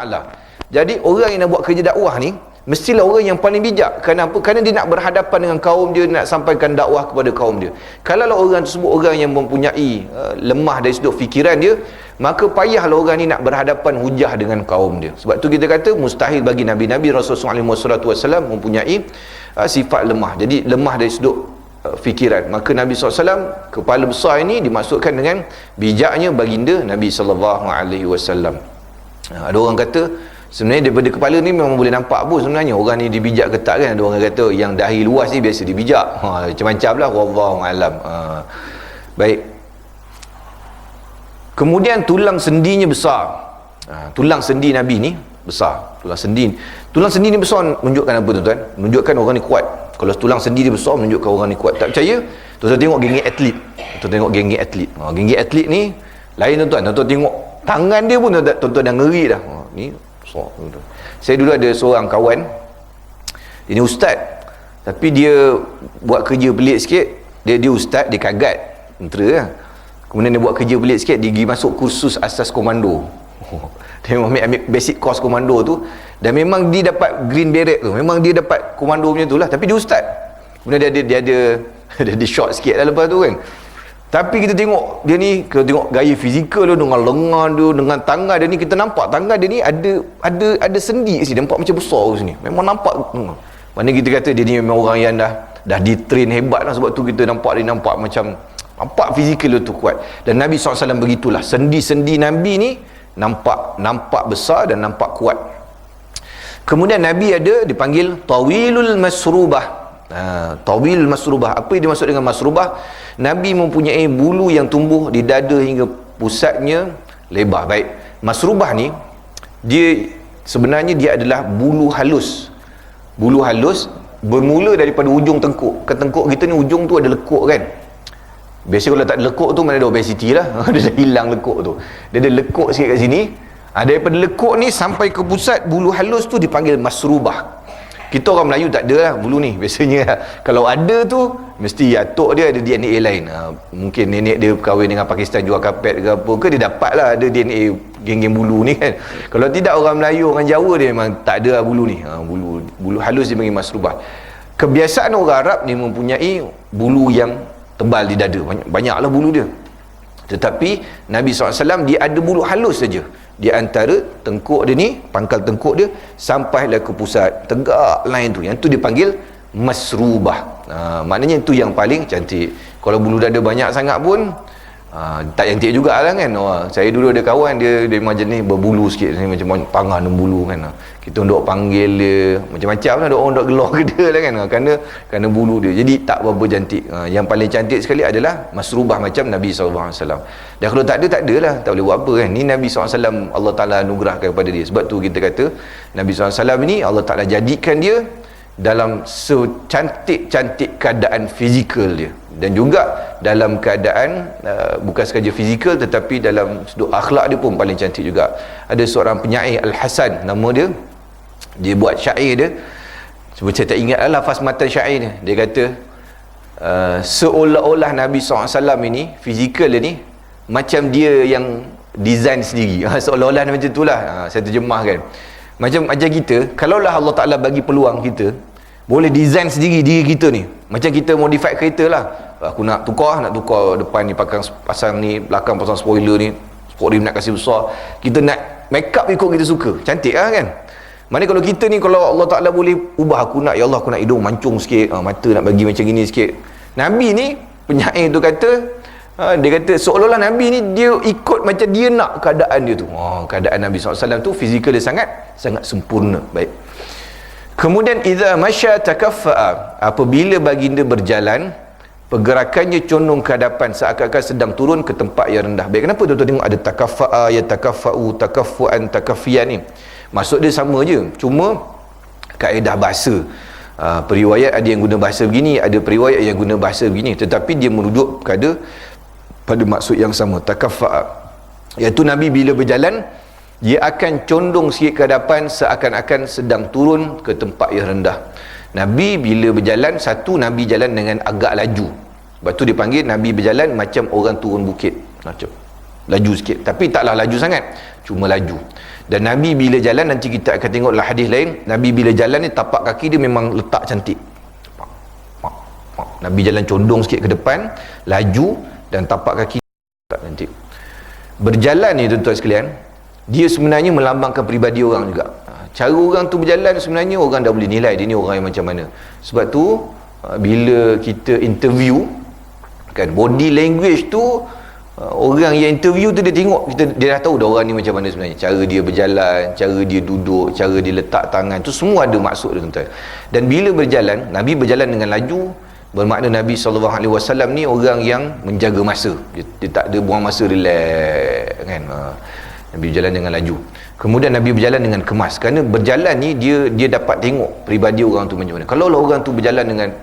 Speaker 1: Jadi orang yang nak buat kerja dakwah ni mestilah orang yang paling bijak. Kenapa? Kerana dia nak berhadapan dengan kaum dia, nak sampaikan dakwah kepada kaum dia. Kalau orang tersebut orang yang mempunyai lemah dari sudut fikiran dia, maka payahlah orang ni nak berhadapan hujah dengan kaum dia. Sebab tu kita kata mustahil bagi Nabi-Nabi Rasulullah SAW mempunyai sifat lemah. Jadi lemah dari sudut fikiran. Maka Nabi SAW kepala besar ini dimaksudkan dengan bijaknya baginda Nabi SAW. Ada orang kata sebenarnya daripada kepala ni memang boleh nampak pun sebenarnya orang ni dibijak ke tak kan. Ada orang kata yang dahi luas ni biasa dibijak. Macam-macam lah, wallahu alam. Baik. Kemudian tulang sendinya besar. Tulang sendi Nabi ni besar. Tulang sendi ni besar menunjukkan apa tuan-tuan? Menunjukkan orang ni kuat. Kalau tulang sendi dia besar menunjukkan orang ni kuat. Tak percaya? Tuan-tuan tengok geng-geng atlet. Geng-geng atlet ni lain tuan-tuan. Tuan-tuan tengok tangan dia pun tuan-tuan dah ngeri dah. Ni besar tuan-tuan. Saya dulu ada seorang kawan, dia ni ustaz, tapi dia buat kerja pelik sikit. Dia ustaz, dia kagat tentera lah. Kemudian dia buat kerja pelik sikit, dia pergi masuk kursus asas komando. Dia memang ambil basic course komando tu, dan memang dia dapat green beret tu, memang dia dapat komando punya tu lah. Tapi dia ustaz. Kemudian dia ada short sikit lah lepas tu kan. Tapi kita tengok dia ni, kita tengok gaya fizikal dia dengan lengan dia, dengan tangan dia ni, kita nampak tangan dia ni ada sendi kat sini, nampak macam besar kat sini. Memang nampak. Mana kita kata dia ni memang orang yang dah di-train hebat lah. Sebab tu kita nampak dia nampak fizikal dia tu kuat. Dan Nabi SAW begitulah. Sendi-sendi Nabi ni nampak besar dan nampak kuat. Kemudian Nabi ada dipanggil Tawilul Masrubah. Tawilul Masrubah. Apa yang dimaksud dengan Masrubah? Nabi mempunyai bulu yang tumbuh di dada hingga pusatnya lebar. Baik, Masrubah ni dia sebenarnya dia adalah bulu halus. Bulu halus bermula daripada ujung tengkuk. Ke tengkuk kita ni ujung tu ada lekuk kan. Biasa kalau tak ada lekuk tu mana ada obesity lah. Dia dah hilang lekuk tu. Dia ada lekuk sikit kat sini. Daripada lekuk ni sampai ke pusat bulu halus tu dipanggil Masrubah. Kita orang Melayu tak ada lah bulu ni. Biasanya kalau ada tu mesti atuk dia ada DNA lain. Mungkin nenek dia kahwin dengan Pakistan jual kapet ke apa ke, dia dapat lah ada DNA geng-geng bulu ni kan. Kalau tidak orang Melayu, orang Jawa dia memang tak ada lah bulu ni. Bulu halus dia panggil Masrubah. Kebiasaan orang Arab ni mempunyai bulu yang tebal di dada, banyaklah bulu dia. Tetapi Nabi SAW dia ada bulu halus saja di antara tengkuk dia ni, pangkal tengkuk dia sampailah ke pusat tegak lain tu, yang tu dipanggil Masrubah. Maknanya itu yang paling cantik. Kalau bulu dada banyak sangat pun tak cantik jugalah kan. Saya dulu ada kawan dia memang jenis berbulu sikit, macam pangan dan bulu kan. Kita duk panggil dia macam-macam lah, orang duk gelor ke dia lah kan, kerana bulu dia. Jadi tak berapa cantik. Yang paling cantik sekali adalah Masrubah macam Nabi SAW. Dan kalau tak ada lah, tak boleh buat apa kan. Ni Nabi SAW Allah Ta'ala anugerahkan kepada dia. Sebab tu kita kata Nabi SAW ni Allah Ta'ala jadikan dia dalam secantik-cantik keadaan fizikal dia, dan juga dalam keadaan bukan sekadar fizikal tetapi dalam sudut akhlak dia pun paling cantik juga. Ada seorang penyair Al-Hasan nama dia, dia buat syair dia, cuba saya tak ingat lah lafaz matan syair dia. Dia kata seolah-olah Nabi SAW ini fizikal dia ni macam dia yang design sendiri. Seolah-olah macam itulah, saya terjemahkan. Macam kita, kalaulah Allah Ta'ala bagi peluang kita, boleh design sendiri diri kita ni. Macam kita modify kereta lah. Aku nak tukar depan ni pasang ni, belakang pasang spoiler ni, sport rim nak kasih besar. Kita nak make up ikut kita suka. Cantik lah kan? Mana kalau kita ni, kalau Allah Ta'ala boleh ubah, aku nak, ya Allah aku nak hidung mancung sikit, mata nak bagi macam gini sikit. Nabi ni, penyair tu kata, dia kata seolah-olah Nabi ni dia ikut macam dia nak keadaan dia tu. Keadaan Nabi SAW tu fizikal dia sangat sempurna. Baik. Kemudian idza masya takaffa'a, apabila baginda berjalan, pergerakannya condong ke hadapan seakan-akan sedang turun ke tempat yang rendah. Baik, kenapa tuan-tuan tengok ada takaffa'a, ya takaffa'u, takaffu'an, takaffiyan ni? Maksud dia sama je, cuma kaedah bahasa. Periwayat ada yang guna bahasa begini, ada periwayat yang guna bahasa begini, tetapi dia merujuk pada maksud yang sama, takaffa'a, iaitu Nabi bila berjalan dia akan condong sikit ke hadapan seakan-akan sedang turun ke tempat yang rendah. Nabi bila berjalan, satu, Nabi jalan dengan agak laju, sebab tu dia panggil Nabi berjalan macam orang turun bukit, macam laju sikit, tapi taklah laju sangat, cuma laju. Dan Nabi bila jalan, nanti kita akan tengoklah hadis lain, Nabi bila jalan ni tapak kaki dia memang letak cantik. Nabi jalan condong sikit ke depan, laju, dan tapak kaki tak cantik. Berjalan ni tuan-tuan sekalian, dia sebenarnya melambangkan peribadi orang juga. Cara orang tu berjalan sebenarnya orang dah boleh nilai dia ni orang yang macam mana. Sebab tu bila kita interview kan, body language tu, orang yang interview tu dia tengok kita, dia dah tahu dah orang ni macam mana sebenarnya. Cara dia berjalan, cara dia duduk, cara dia letak tangan, tu semua ada maksud dia tuan-tuan. Dan bila berjalan, Nabi berjalan dengan laju, bermakna Nabi SAW ni orang yang menjaga masa. Dia tak ada buang masa, relax kan. Nabi berjalan dengan laju. Kemudian Nabi berjalan dengan kemas. Kerana berjalan ni dia dapat tengok peribadi orang tu macam mana. Kalau orang tu berjalan dengan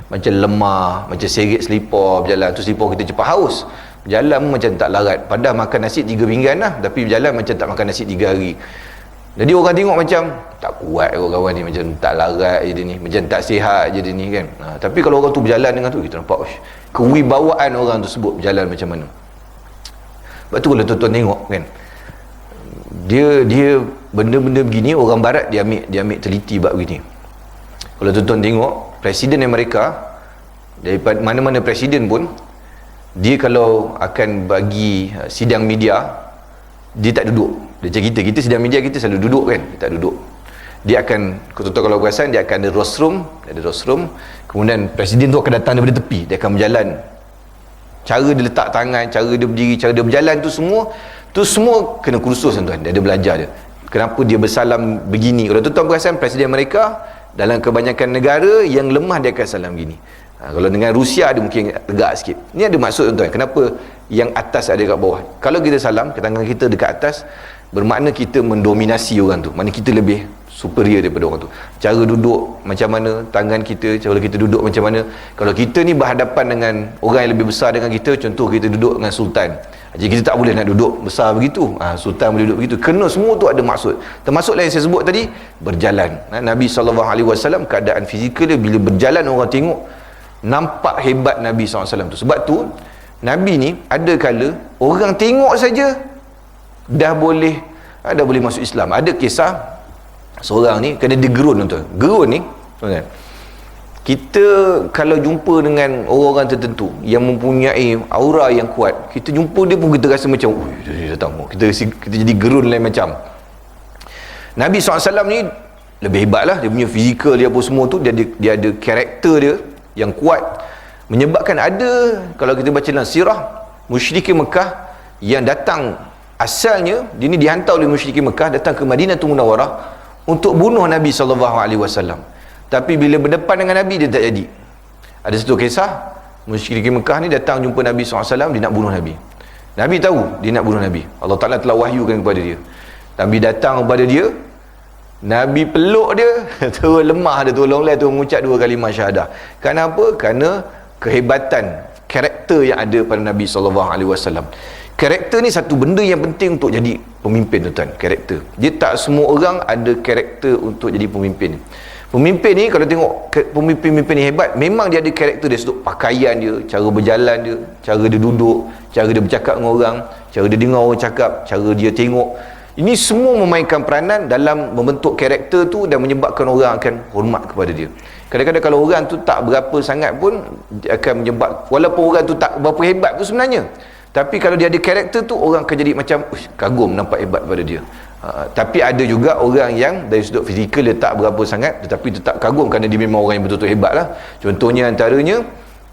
Speaker 1: macam lemah, macam seret selipar berjalan, tu selipar kita cepat haus. Berjalan macam tak larat. Padahal makan nasi 3 pinggan lah, tapi berjalan macam tak makan nasi 3 hari. Jadi orang tengok macam tak kuat kawan ni, macam tak larat je dia ni, macam tak sihat je dia ni kan. Tapi kalau orang tu berjalan dengan tu, kita nampak kewibawaan orang tu sebut berjalan macam mana. Sebab tu kalau tuan-tuan tengok kan, dia benda-benda begini orang barat dia ambil teliti bab begini. Kalau tuan-tuan tengok Presiden Amerika, daripada mana-mana presiden pun, dia kalau akan bagi sidang media, dia tak duduk. Dia macam kita sidang media, kita selalu duduk kan, dia tak duduk. Dia akan, tuan-tuan kalau perasan, dia akan ada rostrum, kemudian presiden tu akan datang daripada tepi, dia akan berjalan. Cara dia letak tangan, cara dia berdiri, cara dia berjalan tu semua kena kursus tuan-tuan. Dia ada belajar dia. Kenapa dia bersalam begini? Kalau tuan-tuan perasan, Presiden mereka dalam kebanyakan negara yang lemah dia akan salam begini. Kalau dengan Rusia ada mungkin tegak sikit. Ni ada maksud tuan-tuan. Kenapa yang atas ada kat bawah? Kalau kita salam, tangan kita dekat atas, bermakna kita mendominasi orang tu. Maknanya kita lebih superior daripada orang tu. Cara duduk macam mana, tangan kita, cara kita duduk macam mana. Kalau kita ni berhadapan dengan orang yang lebih besar dengan kita, contoh kita duduk dengan sultan, jadi kita tak boleh nak duduk besar begitu. Sultan boleh duduk begitu. Kena semua tu ada maksud. Termasuklah yang saya sebut tadi, berjalan. Nabi SAW keadaan fizikal dia bila berjalan orang tengok, nampak hebat Nabi SAW tu. Sebab tu Nabi ni ada kala orang tengok saja dah boleh masuk Islam. Ada kisah seorang ni kena digerun tuan. Gerun ni tuan, kita kalau jumpa dengan orang-orang tertentu yang mempunyai aura yang kuat, kita jumpa dia pun kita rasa macam dia datang, kita jadi gerun lain macam. Nabi SAW ni lebih hebat lah, dia punya fizikal dia apa semua tu, dia ada karakter dia yang kuat, menyebabkan ada, kalau kita baca dalam sirah, musyrikin Mekah yang datang, asalnya dia ni dihantar oleh musyrikin Mekah datang ke Madinatul Munawwarah untuk bunuh Nabi SAW. Tapi bila berdepan dengan Nabi, dia tak jadi. Ada satu kisah, musyrikin Mekah ni datang jumpa Nabi SAW, dia nak bunuh Nabi. Nabi tahu dia nak bunuh Nabi. Allah Ta'ala telah wahyukan kepada dia. Nabi datang kepada dia, Nabi peluk dia, terus lemah dia, tolong lah, terus mengucap 2 kalimah syahadah. Kenapa? Kerana kehebatan karakter yang ada pada Nabi SAW. Karakter ni satu benda yang penting untuk jadi pemimpin tuan-tuan. Karakter. Dia tak semua orang ada karakter untuk jadi pemimpin. Pemimpin ni kalau tengok pemimpin-pemimpin ni hebat, memang dia ada karakter dia, pakaian dia, cara berjalan dia, cara dia duduk, cara dia bercakap dengan orang, cara dia dengar orang cakap, cara dia tengok. Ini semua memainkan peranan dalam membentuk karakter tu dan menyebabkan orang akan hormat kepada dia. Kadang-kadang kalau orang tu tak berapa sangat pun akan menyebab, walaupun orang tu tak berapa hebat pun sebenarnya, tapi kalau dia ada karakter tu, orang akan jadi macam kagum, nampak hebat pada dia. Tapi ada juga orang yang dari sudut fizikal dia tak berapa sangat, tetapi tetap kagum kerana dia memang orang yang betul-betul hebat lah. Contohnya antaranya,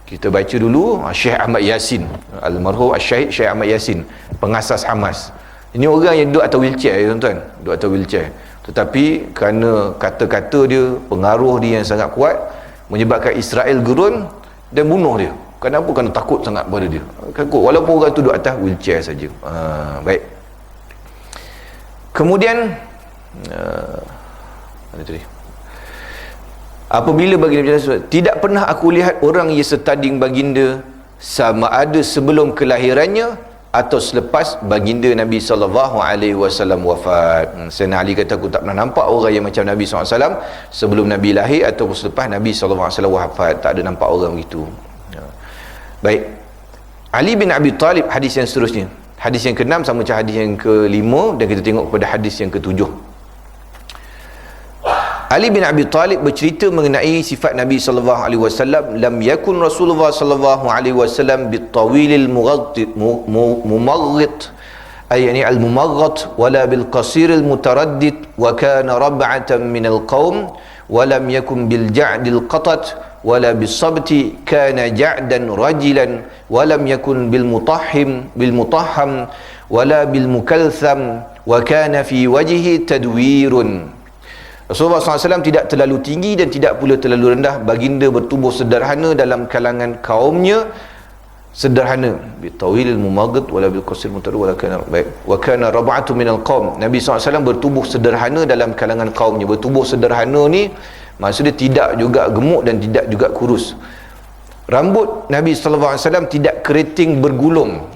Speaker 1: kita baca dulu Syekh Ahmad Yasin, almarhum Syahid Syekh Ahmad Yasin, pengasas Hamas. Ini orang yang duduk atas wheelchair, tuan-tuan, duduk atas wheelchair, tetapi kerana kata-kata dia, pengaruh dia yang sangat kuat, menyebabkan Israel gerun dan bunuh dia. Kenapa? Kerana takut sangat pada dia, takut, walaupun orang tu duduk atas wheelchair saja. Baik. Kemudian mana tadi? Apabila baginda berkata, tidak pernah aku lihat orang yang setanding baginda sama ada sebelum kelahirannya atau selepas baginda Nabi SAW wafat. Sayyidina Ali kata, aku tak pernah nampak orang yang macam Nabi SAW sebelum Nabi lahir ataupun selepas Nabi SAW wafat. Tak ada nampak orang begitu. Baik. Ali bin Abi Talib, hadis yang seterusnya, hadis yang ke-6 sama macam hadis yang ke-5, dan kita tengok kepada hadis yang ke-7. Ali bin Abi Talib bercerita mengenai sifat Nabi sallallahu alaihi wasallam, lam yakun Rasulullah sallallahu alaihi wasallam bitawilil mumarrid, ay yani al mumarrid, wala bil qasiril mutaraddid, wa kana rab'atan min al qaum, wa lam yakun bil ja'dil qatat, wala bis sabti, kana ja'dan rajilan, wa lam yakun bil mutahham, wala bil mukaltham, wa kana fi wajhihi tadwirun. Rasulullah SAW tidak terlalu tinggi dan tidak pula terlalu rendah. Baginda bertubuh sederhana dalam kalangan kaumnya, sederhana. Bitawilil mumaggad wala bil qasir mutaru wala kana baik. Wa kana rab'atu minal qaum. Nabi SAW bertubuh sederhana dalam kalangan kaumnya. Bertubuh sederhana ni maksudnya tidak juga gemuk dan tidak juga kurus. Rambut Nabi SAW tidak keriting bergulung.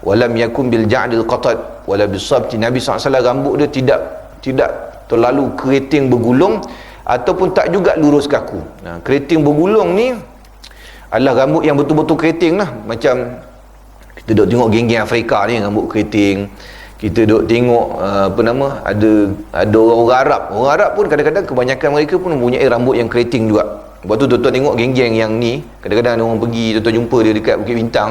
Speaker 1: Walam yakun bil ja'dil qatat wala bis sabti. Nabi SAW rambut dia tidak terlalu keriting bergulung ataupun tak juga lurus kaku. Keriting bergulung ni adalah rambut yang betul-betul keriting lah. Macam kita duk tengok geng-geng Afrika ni rambut keriting. Kita duk tengok ada orang Arab. Orang Arab pun kadang-kadang kebanyakan mereka pun mempunyai rambut yang keriting juga. Lepas tu tuan-tuan tengok geng-geng yang ni, kadang-kadang orang pergi, tuan-tuan jumpa dia dekat Bukit Bintang,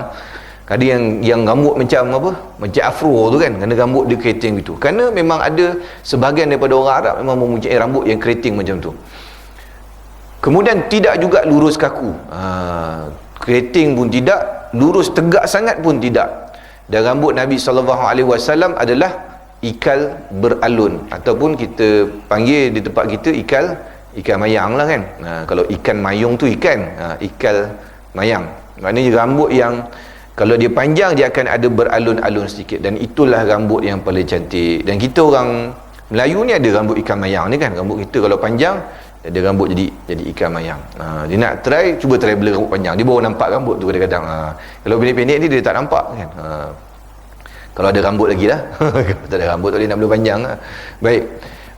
Speaker 1: ada yang rambut macam macam afro tu kan, kerana rambut dia keriting gitu. Kerana memang ada sebahagian daripada orang Arab memang mempunyai rambut yang keriting macam tu. Kemudian tidak juga lurus kaku. Keriting pun tidak, lurus tegak sangat pun tidak. Dan rambut Nabi SAW adalah ikal beralun, ataupun kita panggil di tempat kita ikan mayang lah kan. Kalau ikan mayung tu ikal mayang. Maknanya rambut yang kalau dia panjang, dia akan ada beralun-alun sedikit. Dan itulah rambut yang paling cantik. Dan kita orang Melayu ni ada rambut ikan mayang ni kan. Rambut kita kalau panjang, ada rambut jadi ikan mayang. Dia nak cuba try blur rambut panjang, dia baru nampak rambut tu kadang-kadang. Kalau pendek-pendek ni dia tak nampak kan. Kalau ada rambut lagi lah. Kalau tak ada rambut tak boleh nak blur panjang lah. Baik.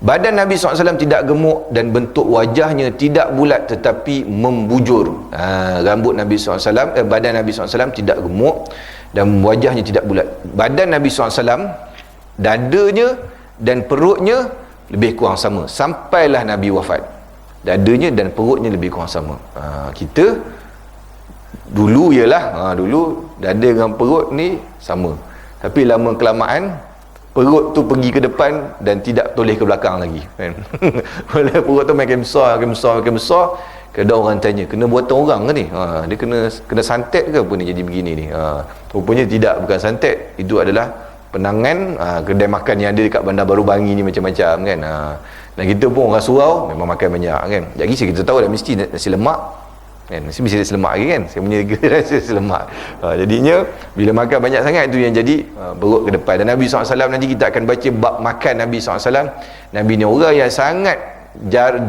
Speaker 1: Badan Nabi SAW tidak gemuk dan bentuk wajahnya tidak bulat tetapi membujur. Rambut Nabi SAW, badan Nabi SAW tidak gemuk dan wajahnya tidak bulat. Badan Nabi SAW, dadanya dan perutnya lebih kurang sama sampailah Nabi wafat. Dadanya dan perutnya lebih kurang sama. Kita dulu dulu dada dengan perut ni sama, tapi lama kelamaan perut tu pergi ke depan dan tidak toleh ke belakang lagi kan. Bila perut tu makin besar, kadang orang tanya, kena buatan orang ke ni? Dia kena santet ke apa ni jadi begini ni? Rupanya tidak, bukan santet. Itu adalah penangan kedai makan yang ada dekat Bandar Baru Bangi ni macam-macam kan. Dan kita pun orang surau memang makan banyak kan. Jadi kita tahu dah mesti nasi lemak kan, mesti nasi lemak lagi kan. Saya punya nasi lemak. Jadinya bila makan banyak sangat itu yang jadi perut ke depan. Dan Nabi SAW nanti kita akan baca bab makan Nabi SAW. Nabi ni orang yang sangat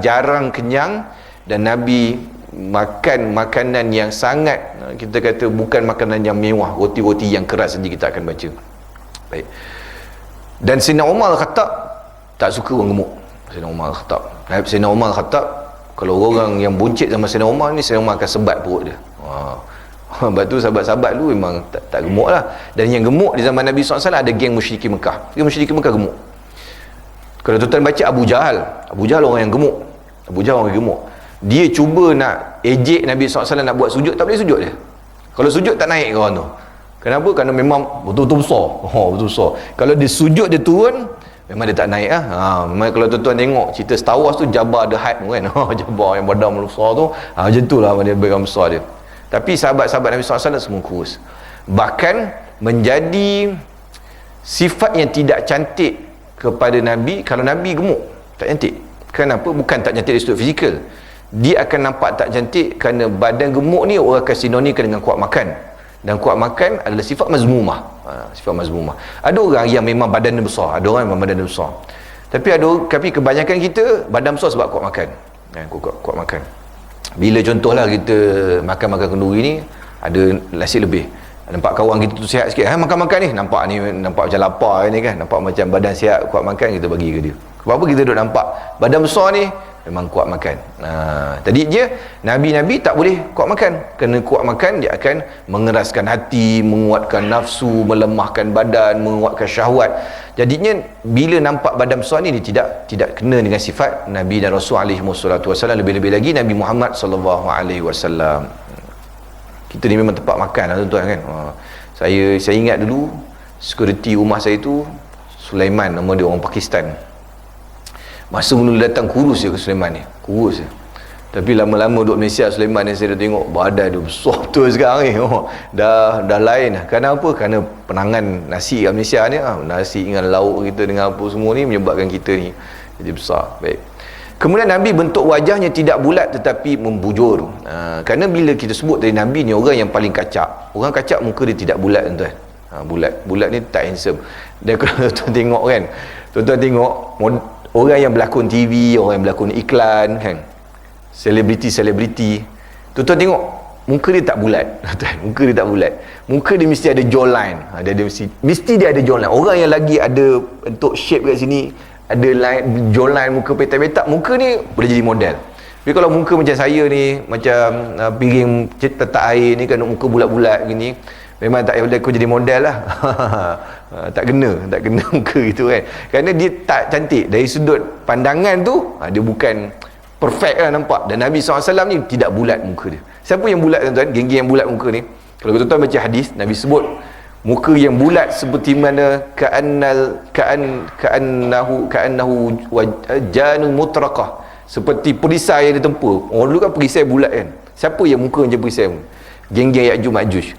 Speaker 1: jarang kenyang, dan Nabi makan makanan yang sangat, kita kata bukan makanan yang mewah, roti-roti yang keras saja kita akan baca. Baik. Dan Sayyidina Umar Khattab tak suka orang gemuk. Sayyidina Umar Khattab, kalau orang yang buncit sama Sayyidina Umar ni, Sayyidina Umar akan sebat perut dia. Sebab tu sahabat-sahabat dulu memang tak gemuk lah. Dan yang gemuk di zaman Nabi SAW ada geng musyrikin Mekah. Geng musyrikin Mekah gemuk. Kalau tuan-tuan baca Abu Jahal orang yang gemuk. Abu Jahal orang yang gemuk. Dia cuba nak ejek Nabi SAW nak buat sujud, tak boleh sujud dia. Kalau sujud tak naik kawan tu. Kenapa? Kerana memang betul-betul besar. Betul besar. Kalau dia sujud dia turun, memang dia tak naik lah. Memang kalau tuan-tuan tengok cerita Star Wars tu, Jabbar the Hutt kan. Jabbar yang badan besar tu, macam tu lah dia badan besar dia. Tapi sahabat-sahabat Nabi SAW semua kurus. Bahkan menjadi sifat yang tidak cantik kepada Nabi kalau Nabi gemuk, tak cantik. Kenapa? Bukan tak cantik dari sudut fizikal. Dia akan nampak tak cantik kerana badan gemuk ni orang akan sinonimkan dengan kuat makan. Dan kuat makan adalah sifat mazmumah. Sifat mazmumah. Ada orang yang memang badan dia besar, ada orang yang memang badan dia besar. Tapi kebanyakan kita badan besar sebab kuat makan. Kuat makan. Bila contohlah kita makan kenduri ni, ada nasi lebih. Nampak kawan kita tu sihat sikit, makan-makan ni, nampak macam lapar ni kan, nampak macam badan sihat, kuat makan, kita bagi ke dia. Sebab apa? Kita duduk nampak badan besar ni memang kuat makan. Tadi je Nabi-Nabi tak boleh kuat makan. Kerana kuat makan dia akan mengeraskan hati, menguatkan nafsu, melemahkan badan, menguatkan syahwat. Jadinya bila nampak badan besar ni, dia tidak kena dengan sifat Nabi dan Rasul alaihi wassalatu wasallam. Lebih-lebih lagi Nabi Muhammad sallallahu alaihi wasallam. Kita ni memang tempat makan lah tuan-tuan kan. Saya ingat dulu security rumah saya tu Sulaiman, nama dia, orang Pakistan. Masa mula datang kurus je ke Sulaiman ni, kurus je. Tapi lama-lama duduk Malaysia, Sulaiman ni saya dah tengok badan dia besar betul sekarang ni. Dah lain lah. Kerana apa? Kerana penangan nasi kat Malaysia ni, nasi dengan lauk kita dengan apa semua ni menyebabkan kita ni jadi besar. Baik. Kemudian Nabi bentuk wajahnya tidak bulat tetapi membujur. Kerana bila kita sebut dari Nabi ni orang yang paling kacak. Orang kacak muka dia tidak bulat tuan-tuan. Bulat ni tak handsome. Dan kalau tuan tengok kan, tuan-tuan tengok orang yang berlakon TV, orang yang berlakon iklan kan, selebriti, tuan-tuan tengok muka dia tak bulat. Muka dia tak bulat. Muka dia mesti ada jawline. Dia mesti dia ada jawline. Orang yang lagi ada bentuk shape kat sini, ada line jawline, muka petak-petak, muka ni boleh jadi model. Tapi kalau muka macam saya ni, macam piring tetak air ni kan, muka bulat-bulat gini, memang tak boleh aku jadi model lah. tak kena muka gitu kan. Kerana dia tak cantik. Dari sudut pandangan tu, dia bukan perfect lah nampak. Dan Nabi SAW ni tidak bulat muka dia. Siapa yang bulat tuan-tuan? Geng-geng yang bulat muka ni. Kalau tuan-tuan baca hadis, Nabi sebut muka yang bulat seperti mana ka'annahu janul mutraqah, seperti perisai yang ditempur. Orang dulu kan perisai bulat kan. Siapa yang muka macam perisai pun? Geng-geng Ya'juj Ma'juj.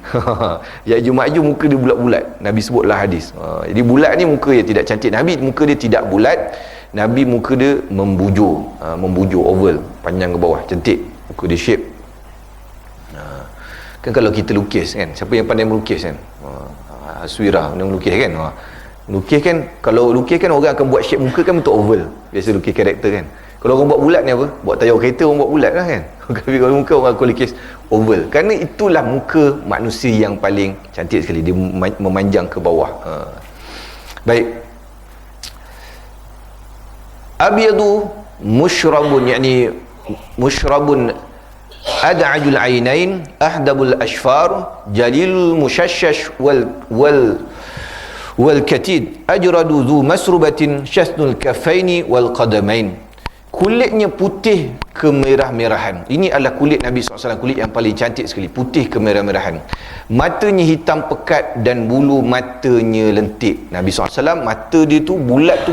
Speaker 1: Ya'juj Ma'juj muka dia bulat-bulat. Nabi sebutlah hadis. Jadi bulat ni muka dia tidak cantik. Nabi muka dia tidak bulat. Nabi muka dia membujur, oval, panjang ke bawah, cantik. Muka dia shape. Kan kalau kita lukis kan, siapa yang pandai melukis kan? Aswira pandai melukis kan? Lukis kan, kalau lukis kan orang akan buat shape muka kan bentuk oval. Biasa lukis karakter kan. Kalau orang buat bulat ni apa? Buat tayar kereta orang buat bulat lah kan. Tapi kalau muka orang akan lukis oval. Kerana itulah muka manusia yang paling cantik sekali. Dia memanjang ke bawah. Baik. Abyadu musyrabun, yakni musyrabun ad'ajul ainain ahdabul ashfar jalilul mushashshash wal katid ajradu dhu masrubatin syasnul kafaini wal qadamain. Kulitnya putih kemerah-merahan. Ini adalah kulit Nabi SAW, kulit yang paling cantik sekali, putih kemerah-merahan. Matanya hitam pekat dan bulu matanya lentik. Nabi SAW mata dia tu bulat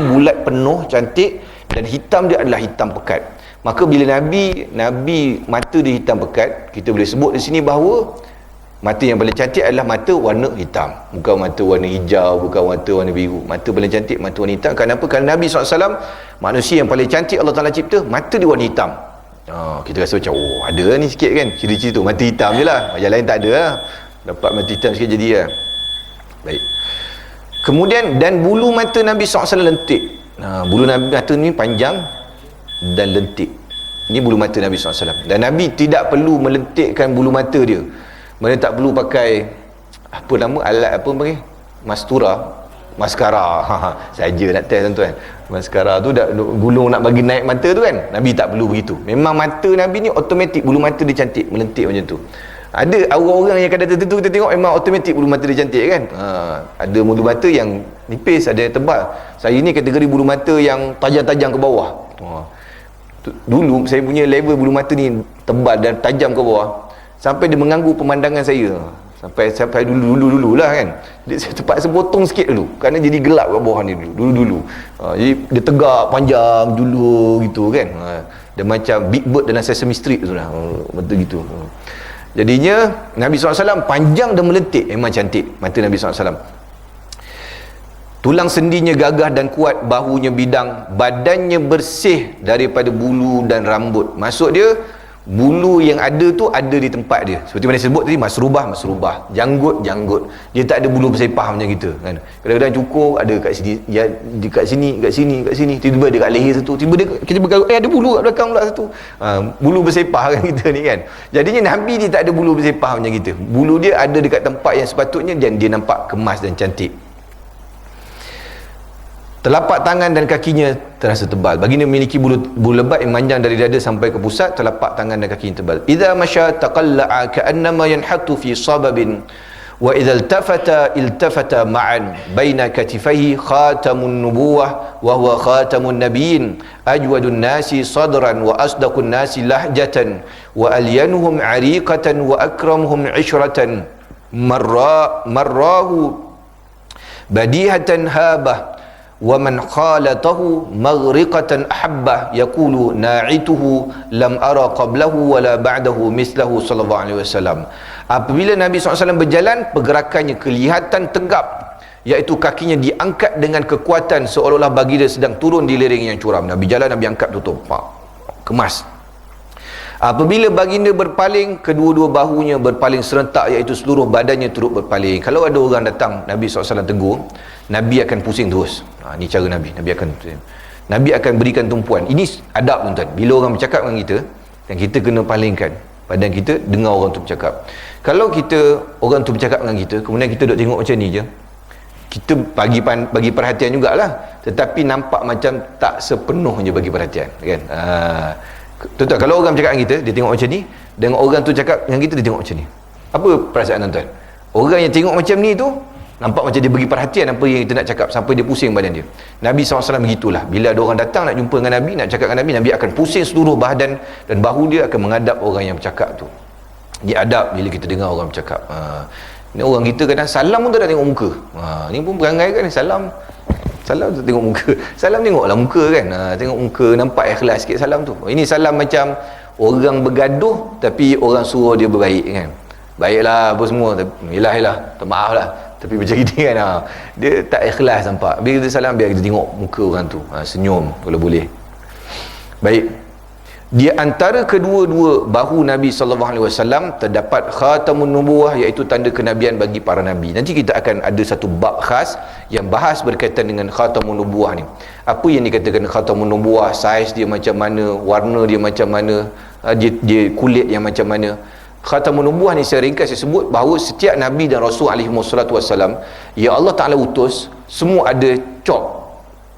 Speaker 1: penuh, cantik, dan hitam dia adalah hitam pekat. Maka bila Nabi mata dia hitam pekat, kita boleh sebut di sini bahawa mata yang paling cantik adalah mata warna hitam, bukan mata warna hijau, bukan mata warna biru. Mata paling cantik mata warna hitam. Kenapa? Kerana Nabi SAW manusia yang paling cantik Allah Ta'ala cipta, mata dia warna hitam. Kita rasa macam ada ni sikit kan ciri-ciri tu, mata hitam je lah, yang lain tak ada lah. Dapat mata hitam sikit jadi lah. Baik. Kemudian dan bulu mata Nabi SAW lentik. Bulu mata ni panjang dan lentik. Ini bulu mata Nabi SAW. Dan Nabi tidak perlu melentikkan bulu mata dia. Mana tak perlu pakai apa nama alat apa panggil? Maskara. Saja nak test tuan-tuan. Maskara tu dah gulung nak bagi naik mata tu kan. Nabi tak perlu begitu. Memang mata Nabi ni automatik, bulu mata dia cantik, melentik macam tu. Ada orang-orang yang kadang tertentu kita tengok memang automatik bulu mata dia cantik kan. Ada bulu mata yang nipis, ada yang tebal. Saya ni kategori bulu mata yang tajam-tajam ke bawah. Dulu saya punya level bulu mata ni tebal dan tajam ke bawah sampai dia mengganggu pemandangan saya. Sampai dulu lah kan. Jadi saya terpaksa potong sikit dulu kerana jadi gelap kat bawah ni dulu. Jadi dia tegak panjang dulu gitu kan. Dia macam Big Bird dalam Sesame Street tu lah. Betul gitu. Jadinya Nabi SAW panjang dan melentik, memang cantik mata Nabi SAW. Tulang sendinya gagah dan kuat, bahunya bidang, badannya bersih daripada bulu dan rambut. Maksud dia bulu yang ada tu ada di tempat dia. Seperti mana saya sebut tadi, masrubah, janggut. Dia tak ada bulu bersepah macam kita kan. Kadang-kadang cukur ada kat sini, ya dekat sini, kat sini. Tiba-tiba dekat leher satu, tiba dia kita bergaul, ada bulu kat belakang pula satu. Bulu bersepah kan kita ni kan. Jadinya Nabi ni tak ada bulu bersepah macam kita. Bulu dia ada dekat tempat yang sepatutnya dan dia nampak kemas dan cantik. Telapak tangan dan kakinya terasa tebal. Baginda memiliki bulu lebat yang panjang dari dada sampai ke pusat. Telapak tangan dan kakinya tebal. Idza masya taqalla'a ka'annama yanhatu fi sababin wa idza iltafata ma'an baina katifaihi khatamun nubuwah wa huwa khatamun nabiyyin ajwadun nasi sadran wa asdaqun nasi lahjatan wa alyanuhum 'ariqatan wa akramuhum 'ishratan marrahu badihatan habah wa man khalatahu maghriqatan ahabbah yaqulu na'ituhu lam ara qablahu wala ba'dahu mislahu sallallahu alaihi wasallam. Apabila Nabi SAW berjalan, pergerakannya kelihatan tegap, iaitu kakinya diangkat dengan kekuatan seolah-olah baginda sedang turun di lereng yang curam. Nabi jalan, Nabi angkat tutup, kemas. Apabila baginda berpaling, kedua-dua bahunya berpaling serentak, iaitu seluruh badannya turut berpaling. Kalau ada orang datang Nabi SAW tegur, Nabi akan pusing terus. Ini cara Nabi akan berikan tumpuan. Ini adab tuan-tuan. Bila orang bercakap dengan kita dan kita kena palingkan badan kita, dengar orang tu bercakap. Kalau orang tu bercakap dengan kita, kemudian kita duduk tengok macam ni je, kita bagi perhatian jugalah, tetapi nampak macam tak sepenuhnya bagi perhatian kan. Tuan-tuan, kalau orang bercakap dengan kita, dia tengok macam ni, dengan orang tu cakap dengan kita, dia tengok macam ni. Apa perasaan tuan-tuan? Orang yang tengok macam ni tu nampak macam dia bagi perhatian apa yang kita nak cakap, sampai dia pusing badan dia. Nabi SAW begitulah. Bila ada orang datang nak jumpa dengan Nabi, nak cakap dengan Nabi, Nabi akan pusing seluruh badan dan bahu dia akan menghadap orang yang bercakap tu. Dia adab bila kita dengar orang bercakap. Ni orang kita kadang salam pun tak nak tengok muka. Ni pun perangai kan, salam tak tengok muka. Salam tengoklah muka kan. Tengok muka, nampak ikhlas sikit salam tu. Ini salam macam orang bergaduh tapi orang suruh dia berbaik kan. Baiklah apa semua, yelah, maaf lah, tapi macam gini kan, dia tak ikhlas nampak. Bila kita salam, biar kita tengok muka orang tu, senyum kalau boleh. Baik, di antara kedua-dua bahu Nabi SAW terdapat khatamun nubuwah, iaitu tanda kenabian bagi para Nabi. Nanti kita akan ada satu bab khas yang bahas berkaitan dengan khatamun nubuwah ni. Apa yang dikatakan khatamun nubuwah, saiz dia macam mana, warna dia macam mana, dia kulit yang macam mana. Khatamun nubuwah ni secara ringkas saya sebut bahawa setiap Nabi dan Rasul SAW ya Allah Ta'ala utus, semua ada cop,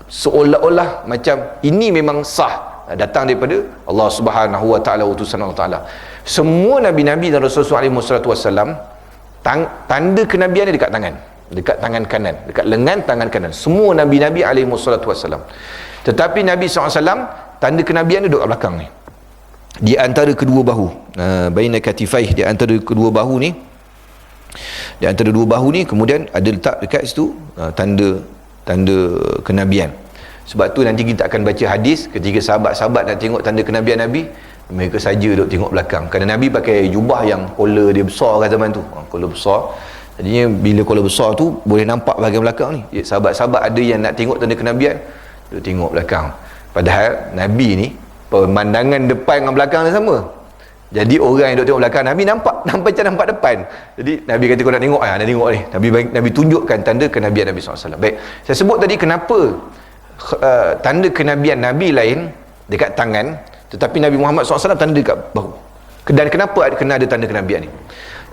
Speaker 1: seolah-olah macam ini memang sah, datang daripada Allah Subhanahu Wa Ta'ala, utusan Allah Ta'ala. Semua Nabi-Nabi dan Rasul-Rasul SAW tanda kenabian dia dekat tangan kanan, dekat lengan tangan kanan. Semua Nabi-Nabi SAW. Tetapi Nabi SAW tanda kenabian dia duduk kat belakang ni, di antara kedua bahu, baina katifaih, di antara kedua bahu ni, kemudian ada letak dekat situ tanda kenabian. Sebab tu nanti kita akan baca hadis ketika sahabat-sahabat nak tengok tanda kenabian Nabi, mereka saja duduk tengok belakang, kerana Nabi pakai jubah yang collar dia besar kan zaman tu, collar besar. Jadinya bila collar besar tu boleh nampak bahagian belakang ni. Sahabat-sahabat ada yang nak tengok tanda kenabian, duduk tengok belakang. Padahal Nabi ni pemandangan depan dengan belakang dia sama. Jadi orang yang duduk tengok belakang Nabi nampak nampak depan. Jadi Nabi kata, kau nak tengok, nak tengok ni. Nabi tunjukkan tanda kenabian Nabi SAW. Baik, saya sebut tadi kenapa tanda kenabian Nabi lain dekat tangan, tetapi Nabi Muhammad SAW tanda dekat bahu. Dan kenapa kena ada tanda kenabian ni?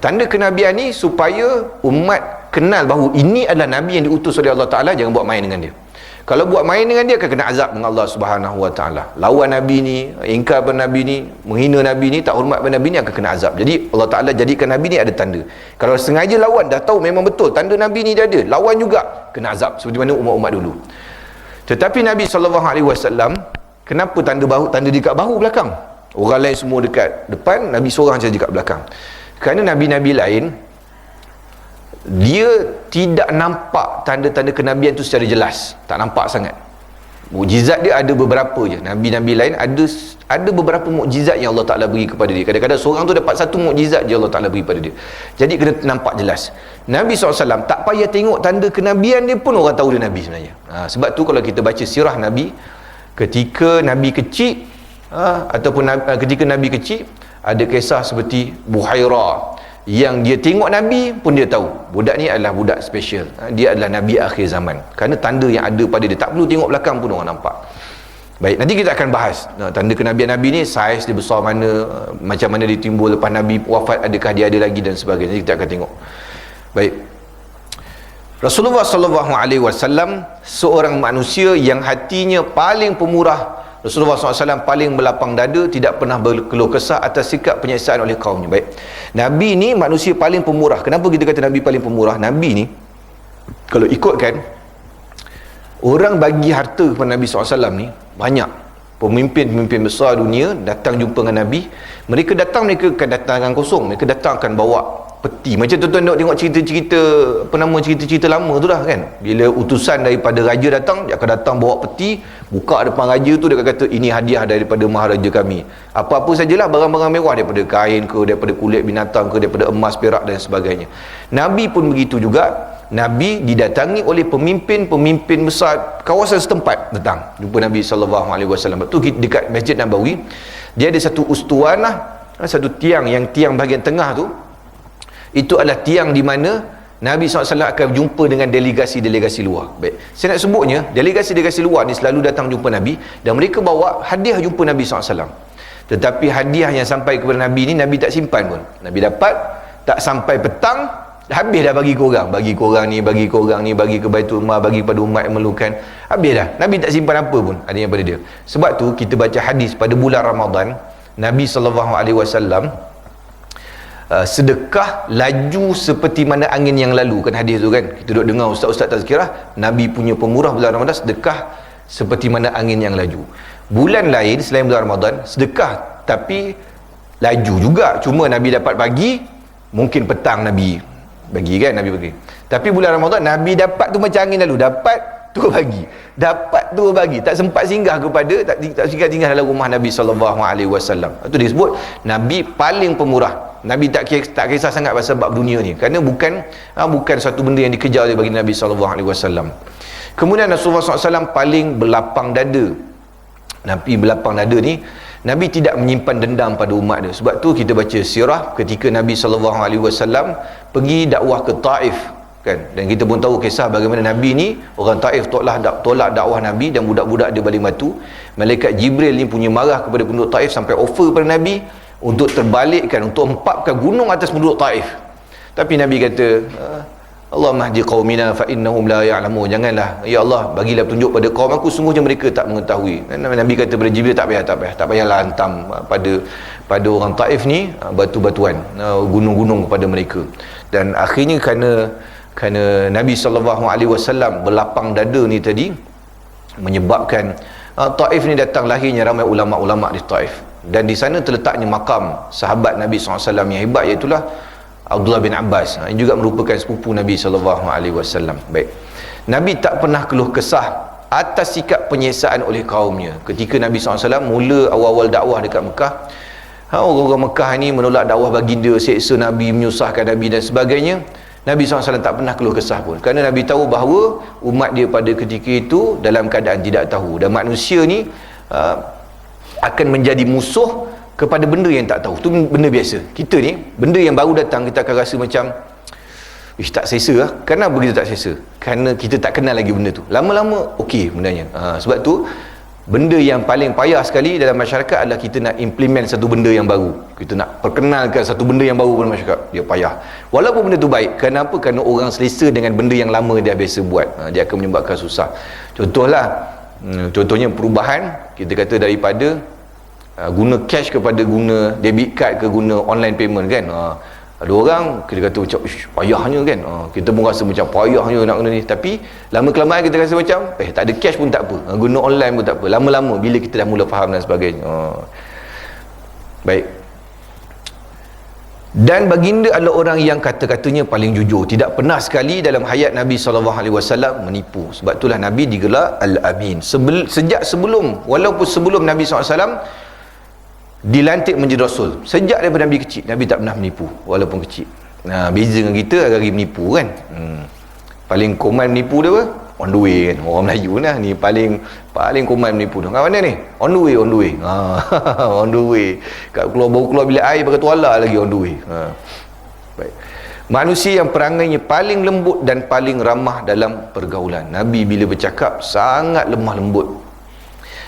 Speaker 1: Tanda kenabian ni supaya umat kenal bahawa ini adalah Nabi yang diutus oleh Allah Ta'ala, jangan buat main dengan dia. Kalau buat main dengan dia akan kena azab dengan Allah Subhanahu Wa Taala. Lawan Nabi ni, ingkar pada Nabi ni, menghina Nabi ni, tak hormat pada Nabi ni akan kena azab. Jadi Allah Taala jadikan Nabi ni ada tanda. Kalau sengaja lawan, dah tahu memang betul tanda Nabi ni dia ada, lawan juga kena azab seperti mana umat-umat dulu. Tetapi Nabi SAW, kenapa tanda dekat bahu belakang? Orang lain semua dekat depan, Nabi seorang saja dekat belakang. Kerana Nabi-Nabi lain dia tidak nampak tanda-tanda kenabian tu secara jelas, tak nampak sangat. Mukjizat dia ada beberapa je. Nabi-Nabi lain ada beberapa mukjizat yang Allah Ta'ala beri kepada dia. Kadang-kadang seorang tu dapat satu mukjizat je Allah Ta'ala beri kepada dia. Jadi kena nampak jelas. Nabi SAW tak payah tengok tanda kenabian dia pun orang tahu dia Nabi sebenarnya. Sebab tu kalau kita baca sirah Nabi, ketika Nabi kecil, ataupun ketika Nabi kecil, ada kisah seperti Buhaira, yang dia tengok Nabi pun dia tahu budak ni adalah budak special, dia adalah Nabi akhir zaman, kerana tanda yang ada pada dia, tak perlu tengok belakang pun orang nampak. Baik, nanti kita akan bahas tanda kenabian Nabi ni, saiz dia besar mana, macam mana dia timbul lepas Nabi wafat, adakah dia ada lagi dan sebagainya. Nanti kita akan tengok. Baik, Rasulullah SAW seorang manusia yang hatinya paling pemurah. Rasulullah SAW paling berlapang dada, tidak pernah berkeluh kesah atas sikap penyiksaan oleh kaumnya. Baik, Nabi ni manusia paling pemurah. Kenapa kita kata Nabi paling pemurah? Nabi ni, kalau ikutkan, orang bagi harta kepada Nabi SAW ni banyak. Pemimpin-pemimpin besar dunia datang jumpa dengan Nabi. Mereka datang, mereka akan datang dengan kosong. Mereka datang akan bawa peti. Macam tuan-tuan tengok cerita-cerita, cerita-cerita lama tu dah kan, bila utusan daripada raja datang, dia akan datang bawa peti, buka depan raja tu, dia akan kata ini hadiah daripada maharaja kami, apa-apa sajalah, barang-barang mewah, daripada kain ke, daripada kulit binatang ke, daripada emas, perak dan sebagainya. Nabi pun begitu juga. Nabi didatangi oleh pemimpin-pemimpin besar kawasan setempat, datang jumpa Nabi SAW. Tu dekat Masjid Nabawi, dia ada satu ustuanah, satu tiang, yang tiang bahagian tengah tu, itu adalah tiang di mana Nabi SAW akan jumpa dengan delegasi-delegasi luar. Baik, saya nak sebutnya, delegasi-delegasi luar ni selalu datang jumpa Nabi, dan mereka bawa hadiah jumpa Nabi SAW. Tetapi hadiah yang sampai kepada Nabi ni, Nabi tak simpan pun. Nabi dapat, tak sampai petang, habis dah bagi korang ni, bagi ke Baitul Mal, bagi kepada umat yang memerlukan, habis dah. Nabi tak simpan apa pun ada yang pada dia. Sebab tu kita baca hadis pada bulan Ramadan, Nabi SAW sedekah laju seperti mana angin yang lalu. Kan hadis tu kan, kita duduk dengar ustaz-ustaz tazkirah, Nabi punya pemurah bulan Ramadan, sedekah seperti mana angin yang laju. Bulan lain selain bulan Ramadan, sedekah tapi laju juga, cuma Nabi dapat bagi, mungkin petang Nabi bagi kan, Nabi bagi. Tapi bulan Ramadan Nabi dapat tu macam angin lalu, dapat tu bagi, dapat tu bagi, tak sempat singgah kepada, tak sempat singgah dalam rumah Nabi SAW. Itu disebut Nabi paling pemurah. Nabi tak kisah sangat pasal bab dunia ni, kerana bukan satu benda yang dikejar oleh bagi Nabi SAW. Kemudian Rasulullah SAW paling berlapang dada. Nabi berlapang dada ni, Nabi tidak menyimpan dendam pada umat dia. Sebab tu kita baca sirah ketika Nabi SAW pergi dakwah ke Taif kan, dan kita pun tahu kisah bagaimana Nabi ni, orang Taif tolak dakwah Nabi, dan budak-budak dia baling batu. Malaikat Jibril ni punya marah kepada penduduk Taif, sampai offer pada Nabi untuk terbalikkan, untuk empapkan gunung atas penduduk Taif. Tapi Nabi kata, Allahumma hdi qaumina fa innahum la ya'lamun. Janganlah, ya Allah, bagilah petunjuk pada kaum aku, sungguhnya mereka tak mengetahui. Dan Nabi kata pada Jibril, tak payahlah hantam pada orang Taif ni batu-batuan, gunung-gunung kepada mereka. Dan akhirnya kerana Nabi SAW berlapang dada ni tadi, menyebabkan Taif ni datang lahirnya ramai ulama'-ulama' di Taif. Dan di sana terletaknya makam sahabat Nabi SAW yang hebat, iaitulah Abdullah bin Abbas, yang juga merupakan sepupu Nabi SAW. Baik, Nabi tak pernah keluh kesah atas sikap penyiksaan oleh kaumnya. Ketika Nabi SAW mula awal-awal dakwah dekat Mekah, orang-orang Mekah ni menolak dakwah baginda, seksa Nabi, menyusahkan Nabi dan sebagainya, Nabi SAW tak pernah keluh kesah pun, kerana Nabi tahu bahawa umat dia pada ketika itu dalam keadaan tidak tahu, dan manusia ni akan menjadi musuh kepada benda yang tak tahu. Itu benda biasa. Kita ni, benda yang baru datang, kita akan rasa macam tak selesa lah. Kenapa kita tak selesa? Kerana kita tak kenal lagi benda tu. Lama-lama okey bendanya. Sebab tu Benda yang paling payah sekali dalam masyarakat adalah kita nak implement satu benda yang baru, kita nak perkenalkan satu benda yang baru pada masyarakat. Dia payah, walaupun benda tu baik. Kenapa? Kerana orang selesa dengan benda yang lama dia biasa buat. Dia akan menyebabkan susah. Contohnya perubahan, kita kata daripada guna cash kepada guna debit card ke guna online payment kan. Ada orang kita kata macam payahnya kan, kita pun rasa macam payahnya nak kena ni, tapi lama kelamaan kita rasa macam tak ada cash pun tak apa, guna online pun tak apa. Lama-lama bila kita dah mula faham dan sebagainya. Baik. Dan baginda adalah orang yang kata-katanya paling jujur, tidak pernah sekali dalam hayat Nabi SAW menipu. Sebab itulah Nabi digelar Al-Amin. Sejak sebelum, walaupun sebelum Nabi SAW dilantik menjadi Rasul, sejak daripada Nabi kecil, Nabi tak pernah menipu walaupun kecil. Beza dengan kita, agak menipu kan. Paling common menipu dia apa? On the way kan, orang Melayu lah ni paling common menipu tu. Kat mana ni? On the way on the way. Kat baru keluar bilik air pakai tuala lagi on the way. Baik. Manusia yang perangainya paling lembut dan paling ramah dalam pergaulan. Nabi bila bercakap sangat lemah lembut.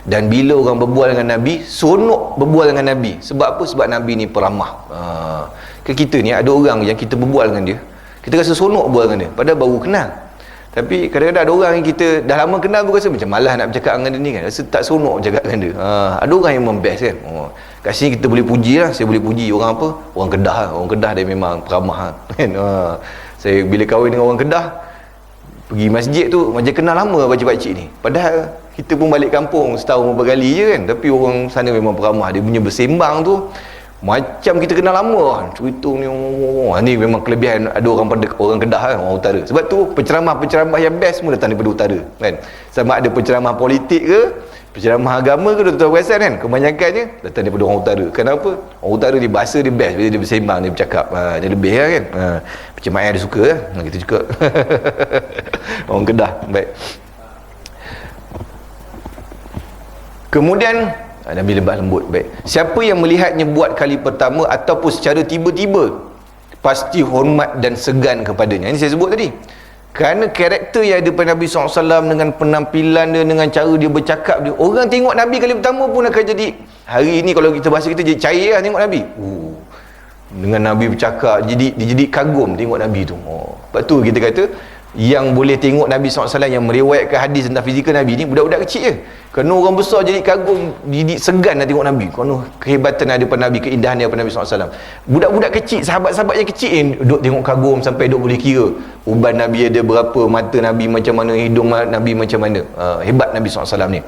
Speaker 1: Dan bila orang berbual dengan Nabi, seronok berbual dengan Nabi. Sebab apa? Sebab Nabi ni peramah. Kita ni ada orang yang kita berbual dengan dia, kita rasa seronok berbual dengan dia, padahal baru kenal. Tapi kadang-kadang ada orang yang kita dah lama kenal pun rasa macam malas nak bercakap dengan dia ni kan, rasa tak seronok bercakap dengan dia. Ada orang yang memang best kan. Kat sini kita boleh puji lah, saya boleh puji orang apa? Orang Kedah lah. Orang Kedah dia memang peramah kan. Saya bila kahwin dengan orang Kedah, pergi masjid tu macam kenal lama pakcik-pakcik ni, padahal kita pun balik kampung setahun beberapa kali je kan, tapi orang sana memang peramah. Dia punya bersembang tu macam kita kenal lama kan, cerita ni. Ni memang kelebihan ada orang pada orang Kedah kan, orang utara. Sebab tu penceramah yang best semua datang daripada utara kan. Sama ada penceramah politik ke, penceramah agama ke, tuan-tuan perasan kan, kebanyakannya datang daripada orang utara. Kenapa? Orang utara ni bahasa dia best, bila dia bersembang, dia bercakap, dia lebih lah kan. Macam Maya dia suka lah, kita juga. Orang Kedah. Baik. Kemudian Nabi lembah lembut. Baik. Siapa yang melihatnya buat kali pertama ataupun secara tiba-tiba, pasti hormat dan segan kepadanya. Ini saya sebut tadi. Kerana karakter yang ada pada Nabi SAW, dengan penampilan dia, dengan cara dia bercakap dia, orang tengok Nabi kali pertama pun akan jadi, hari ini kalau kita bahasa kita, jadi cair lah tengok Nabi. Dengan Nabi bercakap, dia jadi kagum tengok Nabi tu. Sebab tu kita kata, yang boleh tengok Nabi SAW, yang meriwayatkan hadis tentang fizikal Nabi ni, budak-budak kecil je. Kerana orang besar jadi kagum, jadi segan nak tengok Nabi, kerana kehebatan ada pada Nabi, keindahan dia pada Nabi SAW. Budak-budak kecil, sahabat-sahabat yang kecil duduk tengok kagum, sampai duduk boleh kira uban Nabi ada berapa, mata Nabi macam mana, hidung Nabi macam mana. Hebat Nabi SAW ni.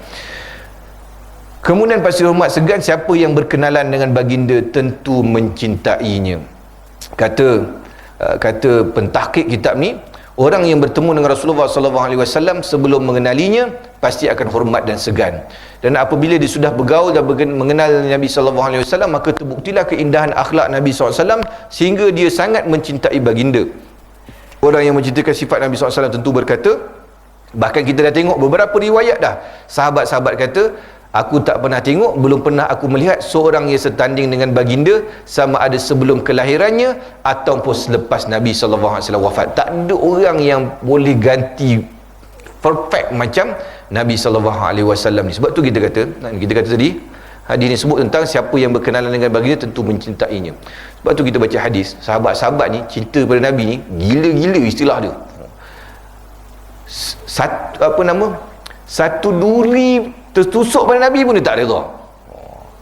Speaker 1: Kemudian pasti hormat segan, siapa yang berkenalan dengan baginda tentu mencintainya. Kata pentahqiq kitab ni, orang yang bertemu dengan Rasulullah SAW sebelum mengenalinya pasti akan hormat dan segan. Dan apabila dia sudah bergaul dan mengenal Nabi SAW, maka terbuktilah keindahan akhlak Nabi SAW sehingga dia sangat mencintai baginda. Orang yang mencintai sifat Nabi SAW tentu berkata, bahkan kita dah tengok beberapa riwayat dah, sahabat-sahabat kata, aku tak pernah tengok, belum pernah aku melihat seorang yang setanding dengan baginda, sama ada sebelum kelahirannya ataupun selepas Nabi SAW wafat. Tak ada orang yang boleh ganti perfect macam Nabi SAW ni. Sebab tu kita kata tadi, hadis ni sebut tentang siapa yang berkenalan dengan baginda tentu mencintainya. Sebab tu kita baca hadis, sahabat-sahabat ni cinta pada Nabi ni gila-gila istilah dia. Satu duri tertusuk pada Nabi pun dia tak reda.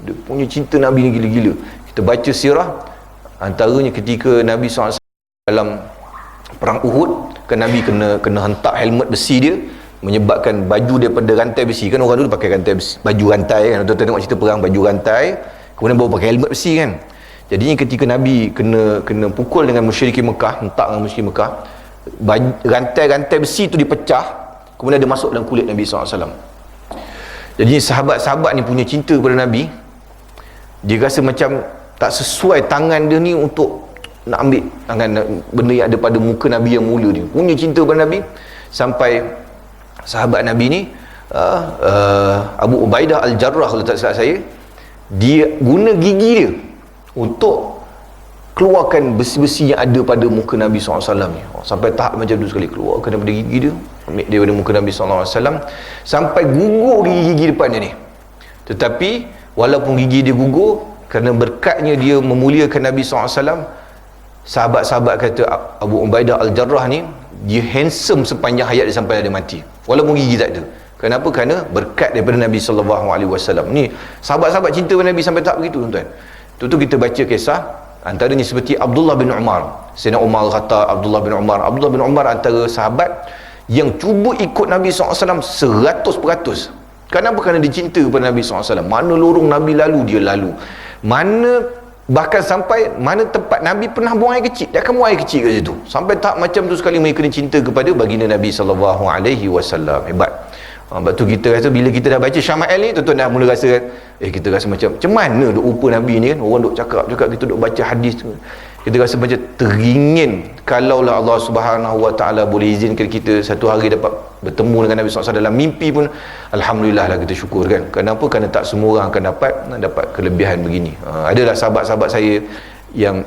Speaker 1: Dia punya cinta Nabi ni gila-gila. Kita baca sirah, antaranya ketika Nabi SAW dalam perang Uhud, kan Nabi kena hentak helmet besi dia, menyebabkan baju daripada rantai besi. Kan orang dulu pakai rantai besi, baju rantai kan, tuan-tuan tengok cerita perang, baju rantai, kemudian baru pakai helmet besi kan. Jadinya ketika Nabi kena pukul dengan musyrikin Mekah, hentak dengan musyrikin Mekah, rantai-rantai besi tu dipecah, kemudian dia masuk dalam kulit Nabi SAW. Jadi sahabat-sahabat ni punya cinta pada Nabi, dia rasa macam tak sesuai tangan dia ni untuk nak ambil tangan benda yang ada pada muka Nabi yang mulia ni. Punya cinta pada Nabi, sampai sahabat Nabi ni Abu Ubaidah Al-Jarrah, kalau tak salah saya, dia guna gigi dia untuk keluarkan besi-besi yang ada pada muka Nabi SAW ni. Sampai tahap macam tu sekali, keluarkan daripada gigi dia, ambil daripada muka Nabi SAW, sampai gugur gigi depan dia ni. Tetapi walaupun gigi dia gugur, kerana berkatnya dia memuliakan Nabi SAW, sahabat-sahabat kata Abu Ubaidah Al-Jarrah ni, dia handsome sepanjang hayat dia sampai dia mati, walaupun gigi tak ada. Kenapa? Kerana berkat daripada Nabi SAW. Ni sahabat-sahabat cinta pada Nabi sampai tahap begitu, tuan-tuan. Tu kita baca kisah antaranya seperti Abdullah bin Umar. Sayyidina Umar kata Abdullah bin Umar antara sahabat yang cuba ikut Nabi SAW 100%. Kenapa? Kerana dia cinta kepada Nabi SAW. Mana lorong Nabi lalu, dia lalu. Mana, bahkan sampai mana tempat Nabi pernah buang air kecil, dia akan buang air kecil kat situ. Sampai tahap macam tu sekali mereka cinta kepada baginda Nabi SAW. Hebat. Sebab tu kita rasa bila kita dah baca Syama'il ni, tuan-tuan dah mula rasa kan, kita rasa macam mana duk rupa Nabi ni kan, orang duk cakap, kita duk baca hadis tu, kita rasa macam teringin kalaulah Allah Subhanahu Wa Ta'ala boleh izinkan kita satu hari dapat bertemu dengan Nabi SAW dalam mimpi pun, Alhamdulillah lah, kita syukur kan. Kenapa? Kerana tak semua orang akan dapat kelebihan begini. Adalah sahabat-sahabat saya yang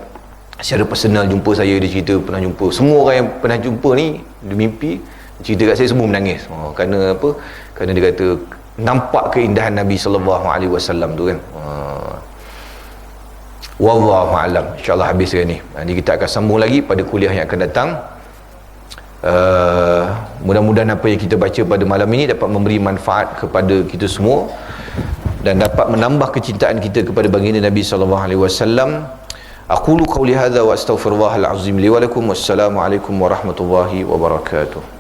Speaker 1: secara personal jumpa saya, dia cerita pernah jumpa, semua orang yang pernah jumpa ni di mimpi cerita kat saya semua menangis. Kerana apa? Kerana dia kata nampak keindahan Nabi SAW tu kan. Wallahu a'lam. InsyaAllah habis sekarang ni. Nanti kita akan sambung lagi pada kuliah yang akan datang. Mudah-mudahan apa yang kita baca pada malam ini dapat memberi manfaat kepada kita semua dan dapat menambah kecintaan kita kepada baginda Nabi SAW. Aqulu qawli hadha wa astaghfirullahal azim li wa lakum. Wassalamu alaikum warahmatullahi wabarakatuh.